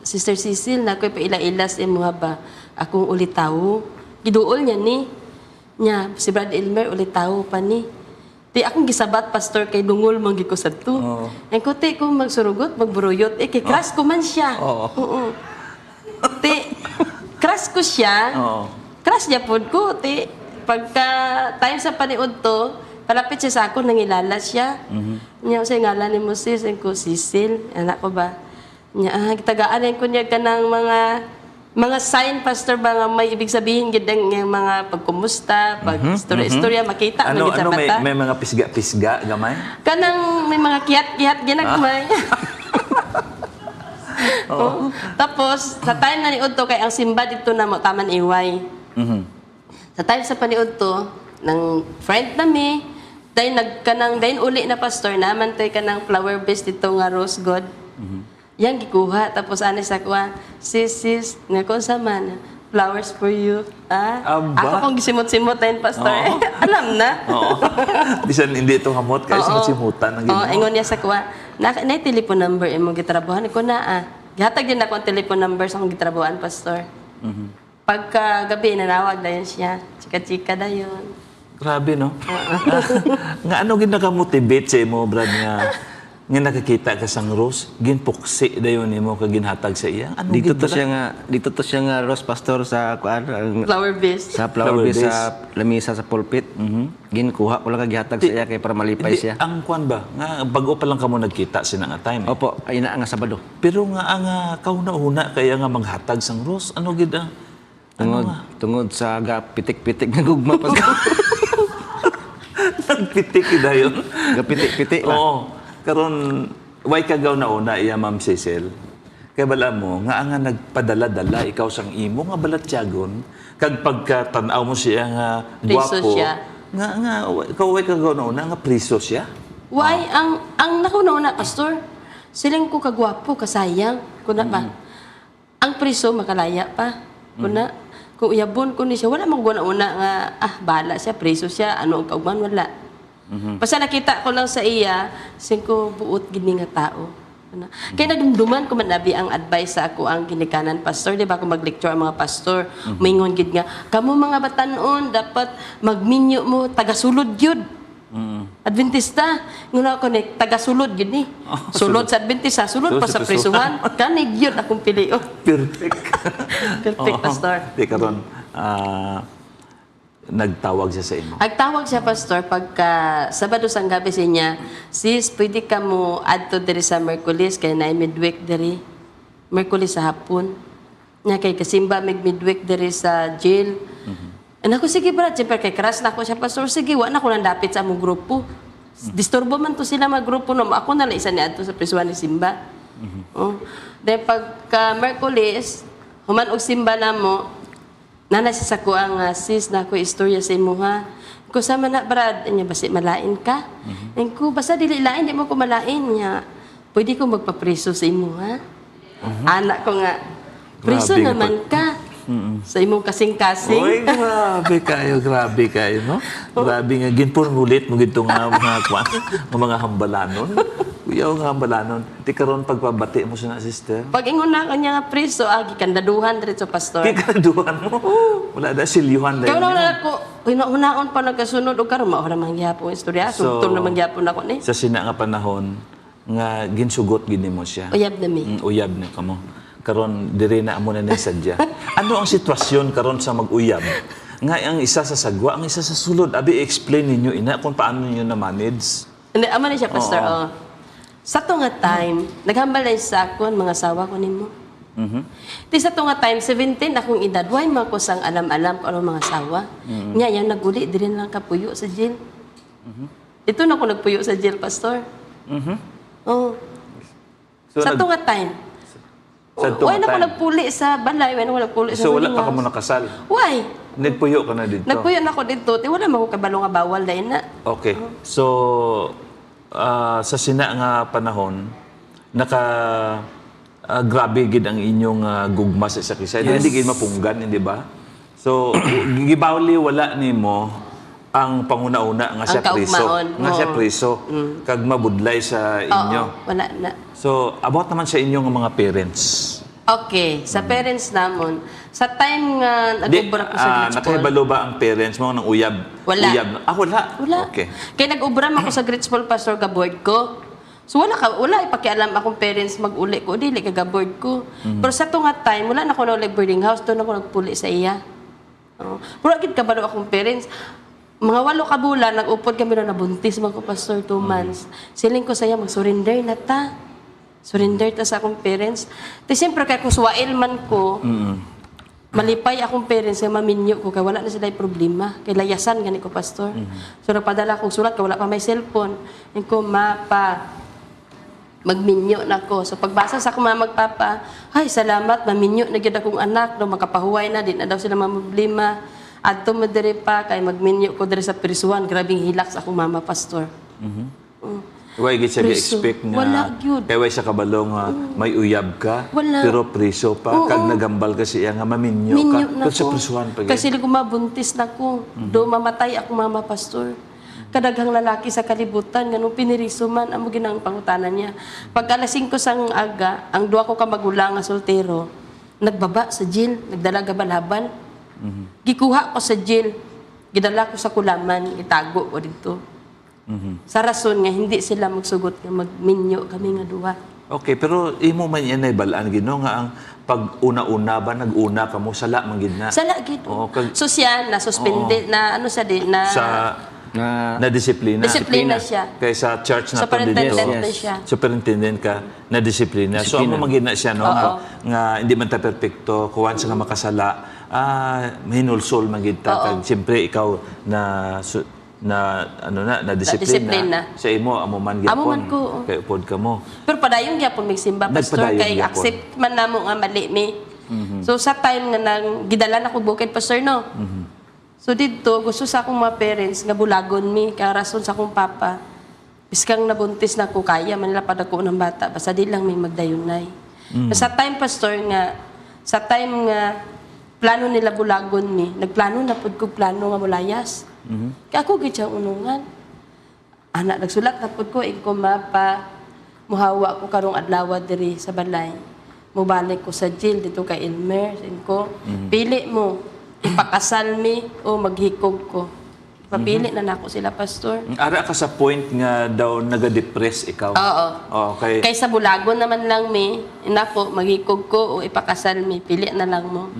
Sister Cecil na ako'y paila-ilas imuha ba akong ulitaw. Giduol niya ni niya, si Brad Elmer ulitaw pa ni. Di akong gisabat, pastor, kay dungol mangi ko sa to. Ang kote ko magsurugot, magburuyot, kay crush ko man siya. Oo. Ti, crush ko siya. Crush niya po ko. Ti, pagka time sa paniod to, palapit siya sa ako, nangilala siya. Niya, sa ngalan ni mo sis, ko Cecil, anak ko ba? Niya, tagaan ko niya ka ng mga sign, pastor, ba nga may ibig sabihin gidang yung mga pagkumusta, pag istorya, makita Ano, man gid sa mata. may mga pisga-pisga, gamay? Kanang may mga kiyat-kiyat ginagmay. Oh. Tapos, sa time na niod to, kay ang simba dito na mo, taman iway. Sa time sa paniod to, ng friend na mi, dahil uli na pastor, naman tayo ka ng flower base dito nga rose god. Yang gikuha, tapos anis ako, sis, nga ko sa man, flowers for you. Aba. Ako kung gisimot-simot na yun, pastor. Alam na. Oo. Bisan hindi ito hamot, kaya simutan ang Oo, ginawa. ingon niya sa kuha, na telephone number imong gitrabahoan ko na Gihatag din ako ang telephone number sa akong gitrabahoan, pastor. Pagka gabi, nanawag dayon siya. Chika-chika dayon. Grabe, no? Nga ano ginaka-motivate sa imo, Brad, nga nakakita ka sang Rose, ginpuksi dayon nimo kag ginhatag sa iya. Ano Dito gid to ba? siya nga Rose pastor sa kuan Flower base. sa flower Flower base base. sa lamisa sa pulpit. Ginkuha ko lang kag gihatag sa iya kay para malipay Hindi, siya. ang kwan ba? Nga, bago pa lang kamo nagkita sina nga time. Opo, ay na nga Sabado. Pero nga ang kauna-una kaya nga maghatag sang Rose, ano gid ang Tungod sa pitik-pitik nga gugma pa sa nagpitik dayon? pitik-pitik lang. Oo. Karon way kagaw na una iya Ma'am Cecil. Kay bala mo nga nga nagpadala-dala ikaw sang imo nga balatyagon kag pagkatan-aw mo siya nga Priso gwapo. siya. Nga ikaw way kagaw na una nga priso siya. Why? Ang nakunauna, pastor, siling ko kagwapo, kasayang. Kuna ba? ang priso makalaya pa. Kuna kung uyabon ko ni siya wala man una nga bahala siya priso siya ano ang kauban wala. Basta nakita ko lang sa iya singko buot gini nga tao. Kaya nadumduman ko manabi ang advice sa ako ang ginikanan pastor, di ba ako mag-lecture ang mga pastor, maingon gid nga, kamo mga batanon dapat magminyo mo tagasulod gyud. Adventista, nguna ako ni tagasulod gyud ni. Sulod sa Adventista, sulod pa sa prisuhan, kani gyud akong pilion. Perfect. Perfect pastor. Di karon nagtawag siya sa imo. Agtawag siya, Pastor, pagka Sabado sang gabi siya niya, sis, pwede ka mo adto diri sa Merkulis, kaya na midweek diri. Merkulis sa hapon. Nga kay kasimba midweek diri sa jail. And ako, sige brad, siyempre kay karas na ako siya, Pastor, sige, wa na ko nang dapit sa among grupo. Disturbo man to sila mag-grupo, no? Ako na lang isa ni adto sa prisuhan ni Simba. Oh. Then pagka Merkulis, human og Simba na mo, nana siya sa kuang sis na ko istorya sa imo ha. Ko sama na brad, nya basi malain ka. Ko basta dili lain di mo ko malain niya. Pwede ko magpapriso sa imo ha. Anak ko nga priso Grabe naman ka. Sa imong kasing-kasing. Oy, grabe kayo, no? Grabe nga, ginpon ulit mo gito nga mga hambalanon. Kuya, nga hambalanon. Di karon pagpabati mo sa na, sister. Pag ingon na kanya nga priso, gikandaduhan diretso pastor. Kikaduhan mo. Wala na silyuhan Kaya dahil. wala ako, hunaon pa nagkasunod o karon mao ra man gyapon istorya. Sugtong naman gyapon ako ni. Sa sina nga panahon, nga ginsugot gini mo siya. Uyab na mi. Uyab na kamo. Karon diri na amo na ni sadya. Ano ang sitwasyon karon sa mag-uyab? Nga ang isa sa sagwa, ang isa sa sulod. Abi explain ninyo ina kung paano niyo na manage. Hindi, ama na siya, Pastor. Oh. Sa to nga time, naghambal na sa akon, mga asawa ko nimo. Di sa to nga time, 17 akong edad, why man ko sang alam-alam ko anong mga asawa. Nya, yan naguli, di rin lang kapuyo sa jail. Dito na ako nagpuyo sa jail, Pastor. Oh. So, Sa to nga time. Sa to Why nga na ako time. nagpuli sa balay, why na ako nagpuli sa So wala wedding pa ka mo house. nakasal. Why? Nagpuyo ka na dito. Nagpuyo na ako dito, di wala man ko kabalo nga bawal dahil na. Okay. So sa sina nga panahon grabe gid ang inyong gugma sa isa kisa. Hindi gid mapunggan, hindi ba? So gibawli wala nimo ang panguna-una nga siya Ang priso. kaugmaon. Nga siya Oo. priso. Kag mabudlay sa inyo. Oo, wala na. So about naman sa inyong mga parents. Okay, sa parents namon, sa time nga nag-ubra ko sa grade school. Nakahibalo ba ang parents mo ng uyab? Wala. Uyab. Wala. Wala. Okay. Kaya nag-ubram ako sa grade school, Pastor, ka-board ko. So wala ipakialam akong parents mag-uli ko, dili ka board ko. Pero sa to nga time, wala na ako na boarding house, doon ako nagpuli sa iya. Pero agad kabalo akong parents. Mga 8 ka bulan, nag-upod kami na nabuntis mga ko, Pastor, 2 months. Siling ko sa iya, mag-surrender na ta. Surrender ta sa akong parents. Di siyempre, kaya kung suwail man ko, malipay akong parents, kaya maminyo ko, kaya wala na sila yung problema. Kaya layasan, gani ko, Pastor. So, nagpadala akong sulat, kaya wala pa may cellphone. Yung ko, mapa, magminyo na ko. So, pagbasa sa akong mga magpapa, ay, salamat, maminyo na gyud akong anak, no, makapahuway na, di na daw sila problema. Adto mo diri pa, kay magminyo ko diri sa prisuhan, grabing hilak sa akong mama, Pastor. Why gid siya Priso. expect nga Wala gyud. kay why siya kabalo nga may uyab ka Wala. pero priso pa kag nagambal ka siya nga maminyo Minyo ka na pero sa ko. prisuhan pa Kasi ko mabuntis na ko. Do mamatay ako, mama, Pastor. Kadaghang lalaki sa kalibutan, ganun piniriso man, amo ginang pangutanan niya. Pag alas 5 sang aga, ang 2 ko ka magulang nga soltero, nagbaba sa jail, nagdala gabalaban. Gikuha ko sa jail, gidala ko sa kulaman, itago ko dito. Sa rason nga, hindi sila magsugot nga magminyo kami nga duha. Okay, pero imo man yan ay balaan gino nga ang pag una-una ba nag-una ka mo sala man gid na Sa lagid. Oo, So siya, na-suspended, na ano siya di, na sa na disiplina. disiplina siya. Kay sa church na to Superintendent dito. na siya. Superintendent ka na disiplina. So amo man gid na siya no nga hindi man ta perpekto kuwan sa nga makasala. Mahinulsol man gid ta kag siyempre ikaw na na disiplina. Na. Sa imo amo man gyapon. Amo man ko, oo. Kay upod ka mo. Pero padayon gyapon mig simba, Pastor, Nagpadayon kay gyapon. accept man namo nga mali mi. So sa time nga nang gidalan ako bukid, Pastor, no. So dito gusto sa akong mga parents nga bulagon mi kay rason sa akong papa. Biskang nabuntis na ko kaya man nila padako ng bata basta di lang may magdayunay. Sa time, Pastor, nga Sa time nga plano nila bulagon mi, nagplano na pud ko plano nga mulayas. Kaya ako gid siya unungan. Anak nagsulat na pud ko ing ko mapa muhawa ko karong adlaw diri sa balay. Mubalik ko sa jail dito kay Elmer. Ing ko pili mo ipakasal mi o maghikog ko. Papili na nako sila, pastor. Ara ka sa point nga daw nagadepress ikaw. Oo. Okay. Kaysa bulagon naman lang mi, nako maghikog ko o ipakasal mi, pili na lang mo.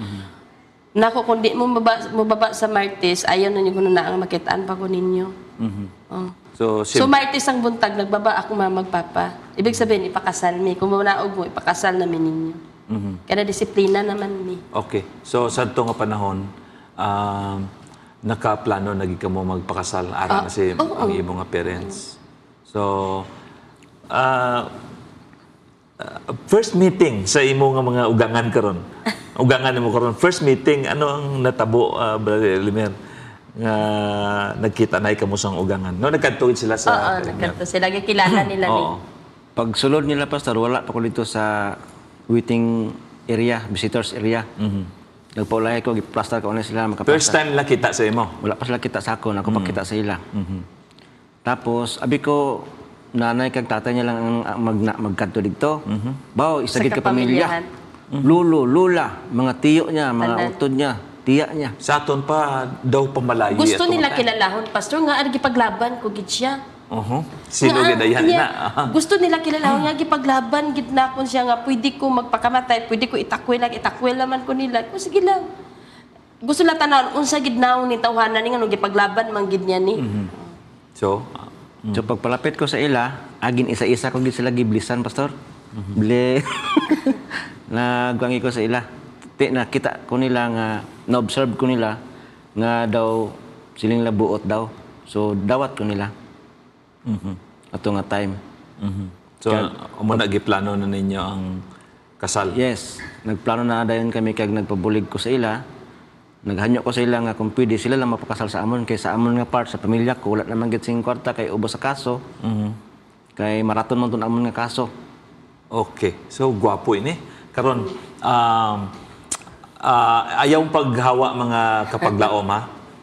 Nako kung di mo mababa sa Martes, ayaw na niyo kuno na ang makitaan pa ko ninyo. Oh. So Martes ang buntag nagbaba ako magpapa. Ibig sabihin ipakasal mi, kung manaog mo ipakasal namin ninyo. Kaya disiplina naman mi. Okay. So sa nga panahon, nakaplano nagi ka mo magpakasal ara kasi ang imong nga parents. So first meeting sa imo nga mga ugangan karon. Ugangan mo karon. First meeting ano ang natabo Brother Elimer nga nagkita na kamo sang ugangan. No nagkadtuid sila sa Nagkanto sila kilala nila ni. Oo. Pag sulod nila, pastor, wala pa ko dito sa waiting area, visitors area. Nagpaulay ko, giplaster ko na sila makapasa. First time lang kita sa imo. Wala pa sila kita sa ako, ako pa kita sa ila. Tapos, abi ko, nanay kag tatay niya lang ang magkanto dito. Bawo, isagid Sa ka pamilya. kapamilyahan. Lulo, lula, mga tiyo niya, mga Tanan. utod niya, tiya niya. Sa aton pa daw pamalayi. Gusto ato. nila kilalahon, pastor, nga agi paglaban ko gid siya. Sino Nga, gidayan niya, na? Gusto nila kilalahon nga gipaglaban gid na kon siya nga pwede ko magpakamatay, pwede ko itakwil naman ko nila. Ko sige lang. Gusto nila tanan unsa gid naon ni tawhanan ni nga nung gipaglaban man gid niya ni. So, So pagpalapit ko sa ila, agin isa-isa ko gid sila giblisan, pastor. Bile nagwangi ko sa ila. Nakita ko nila nga na-observe ko nila nga daw siling labuot daw. So dawat ko nila. Ato nga time. so amo na giplano na ninyo ang kasal. Yes, nagplano na dayon kami kag nagpabulig ko sa ila. Naghanyo ko sa ila nga kung pwede sila lang mapakasal sa amon kay sa amon nga part sa pamilya ko wala naman gid sing kwarta kay ubos sa kaso. Kay maraton man tun amon nga kaso. Okay. So gwapo ini. Karon ayaw paghawa mga kapaglaom ha.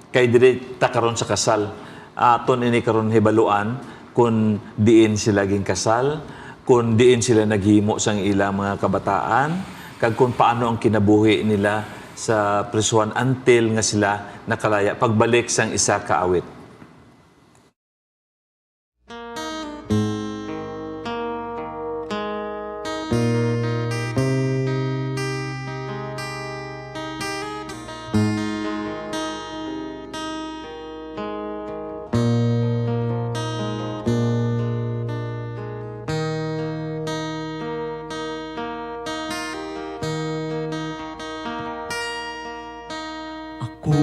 Kay diri ta karon sa kasal. Aton ini karon hibaluan kung diin sila ging kasal, kung diin sila naghimo sang ilang mga kabataan, kag kung paano ang kinabuhi nila sa prisuan until nga sila nakalaya pagbalik sang isa ka awit. Ako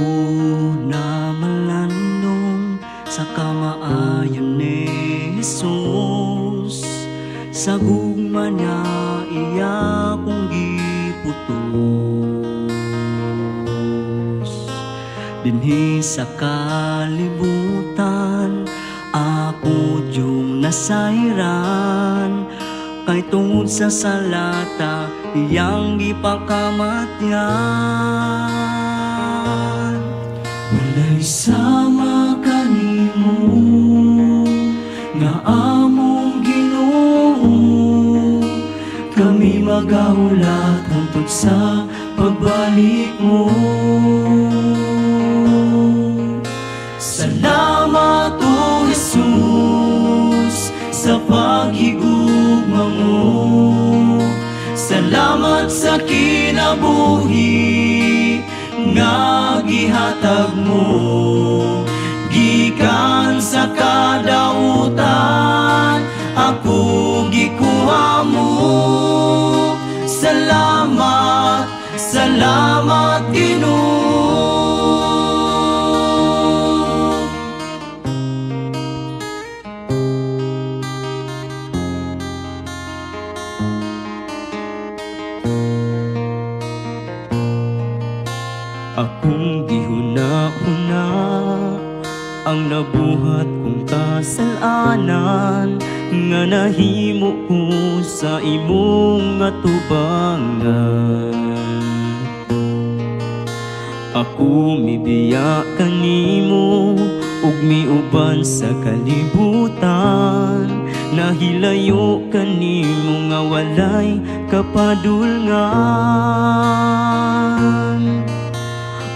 na malandong sa kamaayon ni Jesus. Sa gugma niya iya kong giputos. Dinhi sa kalibutan ako diyong nasairan. Kay tungod sa salata iyang gipakamatyan. Walay sama kanimo nga among Ginoo. Kami magahulat hangtod sa pagbalik mo. Salamat o Jesus sa paghigugma mo. Salamat sa kinabuhi nga gihatag mo. Gikan sa kadautan ako gikuha mo. Salamat, salamat Ginoo. Akong gihuna-huna ang nabuhat kong kasalanan nga nahimo ko sa imong atubangan. Ako mibiya kanimo ug miuban sa kalibutan. Nahilayo kanimo nga walay kapadulngan.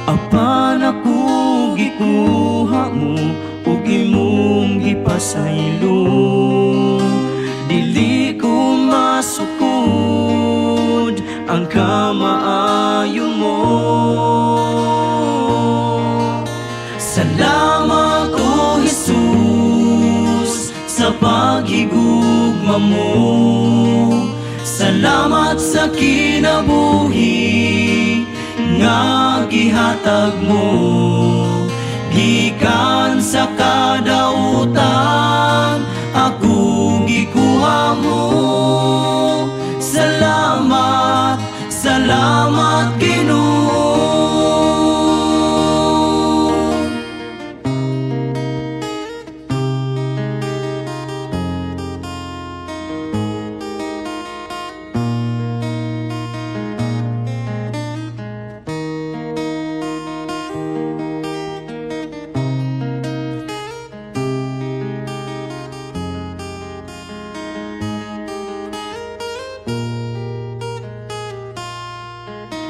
Apan ako gikuha mo ug imong gipasaylo. Dili ko masukod ang kamaayo mo. Salamat o Jesus sa paghigugma mo. Salamat sa kinabuhi nga gihatag mo. Gikan sa kadautan ako gikuha mo. Salamat, salamat Ginoo.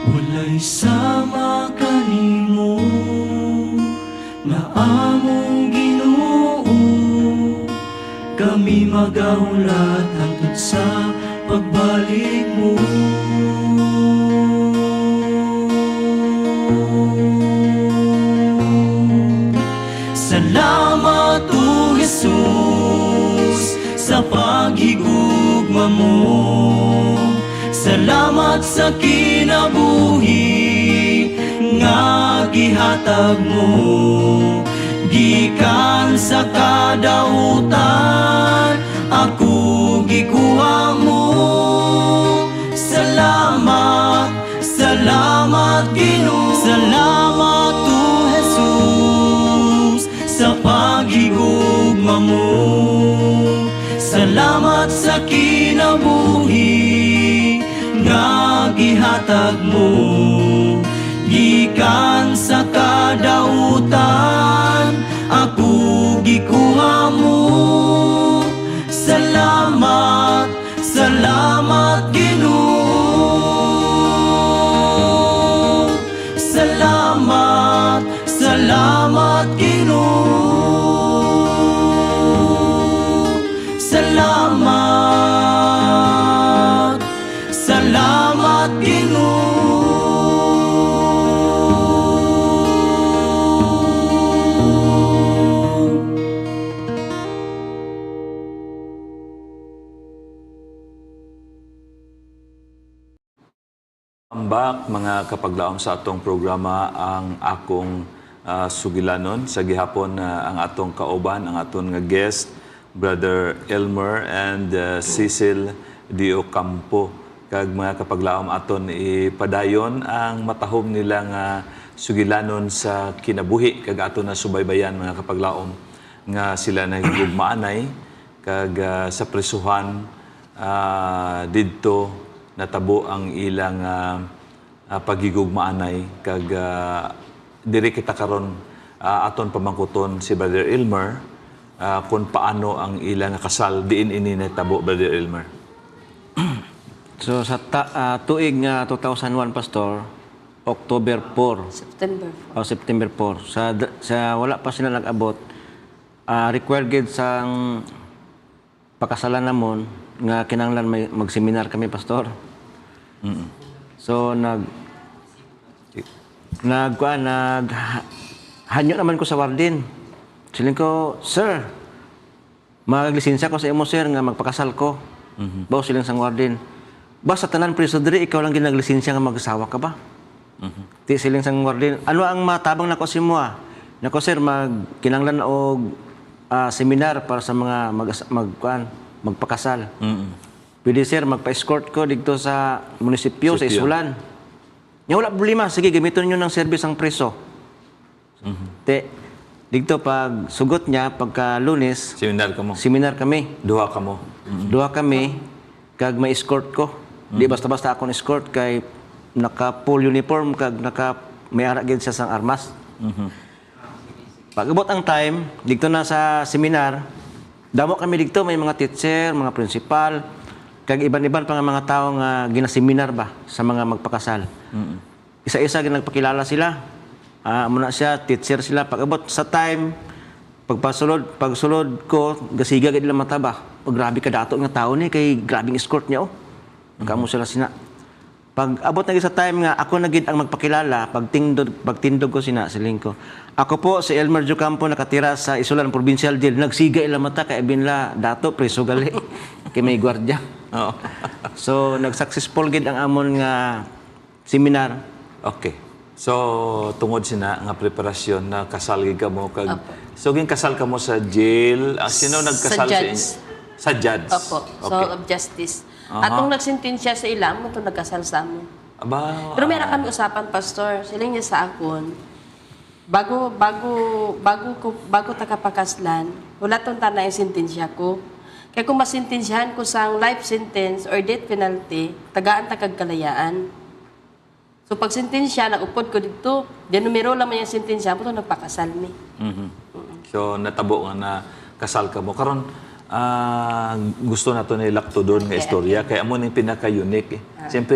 Walay sama kanimo na among Ginoo. Kami magahulat hangtod sa pagbalik mo. Salamat o Jesus sa paghigugma mo. Salamat sa kinabuhi nga gihatag mo. Gikan sa kadautan ako gikuha mo. Salamat, salamat Ginoo. Salamat o Jesus sa paghigugma mo. Salamat sa kinabuhi nga gihatag mo. Gikan sa kadautan ako gikuha mo. Salamat, salamat Ginoo. Salamat, salamat Ginoo. Salamat, salamat Ginoo. Ambak mga kapaglaom sa atong programa ang akong sugilanon sa gihapon ang atong kauban, ang atong nga guest, Brother Elmer and Cecil Dio Campo. Kag mga kapaglaom aton ipadayon ang matahom nila nga sugilanon sa kinabuhi kag aton na subaybayan mga kapaglaom nga sila nagugmaanay kag sa prisuhan didto natabo ang ilang pagigugmaanay kag diri kita karon aton pamangkuton si Brother Elmer kung paano ang ilang kasal diin ini natabo Brother Elmer. So sa tuig nga 2001 Pastor, October 4 September. o September 4 sa wala pa sila nag-abot, required gid sang pakasalan namon nga kinahanglan may mag-seminar kami Pastor. So hanyo naman ko sa warden. Siling ko, sir, maglisensya ko sa imo sir nga magpakasal ko. Bawo siling sang warden. Ba sa tanan preso diri ikaw lang ginaglisensya nga mag-asawa ka ba? Ti siling sang warden, ano ang matabang nako si mo? Nako sir, kinahanglan og seminar para sa mga magpakasal. Pwede sir, magpa-escort ko dito sa munisipyo, sa Isulan. Nya wala problema, sige gamiton niyo ng service ang preso. Dito pag sugot niya pagka Lunes, seminar kami. Duha ka mo. Duha kami kag may escort ko. Di basta-basta akong escort kay naka full uniform kag naka may ara gid siya sang armas. Pag-abot ang time, dito na sa seminar, damo kami dito, may mga teacher, mga principal, kag iban-iban pa nga mga tao nga ginaseminar ba sa mga magpakasal. Isa-isa ginagpakilala sila. Muna siya, teacher sila. Pag-abot sa time, pagsulod ko, gasiga gid lang mata ba. O grabe ka dato nga tao ni, kay grabing escort niya Kamo sila sina. Pag abot na gid sa time nga ako na gid ang magpakilala, pagtindog ko sina siling ko. Ako po si Elmer Jocampo nakatira sa Isulan Provincial Jail. Nagsiga ila mata kay binla dato preso gali kay may gwardiya. Oo. So nag-successful gid ang amon nga seminar. Okay. So, tungod sina nga preparasyon na kasal gid ka mo kag so gin kasal ka mo sa jail. Sino nagkasal sa judge. inyo? Sa judge. Opo, so of justice. Atong nagsintensya sa ilang mo to nagkasal sa amon. Aba. Pero meron kami usapan, pastor. Siling niya sa akon, bago ta kapakaslan, wala tong tanay yung sentensya ko. Kaya kung masintensyahan ko sa life sentence or death penalty, tagaan ta kag kalayaan. So pag sentensya, naupod ko dito, numero lang man yung sentensya mo, to nagpakasal mi. So, natabo nga na kasal ka mo. Karon gusto na to ni Lakto doon nga istorya. Kaya mo yung pinaka-unique. Siyempre,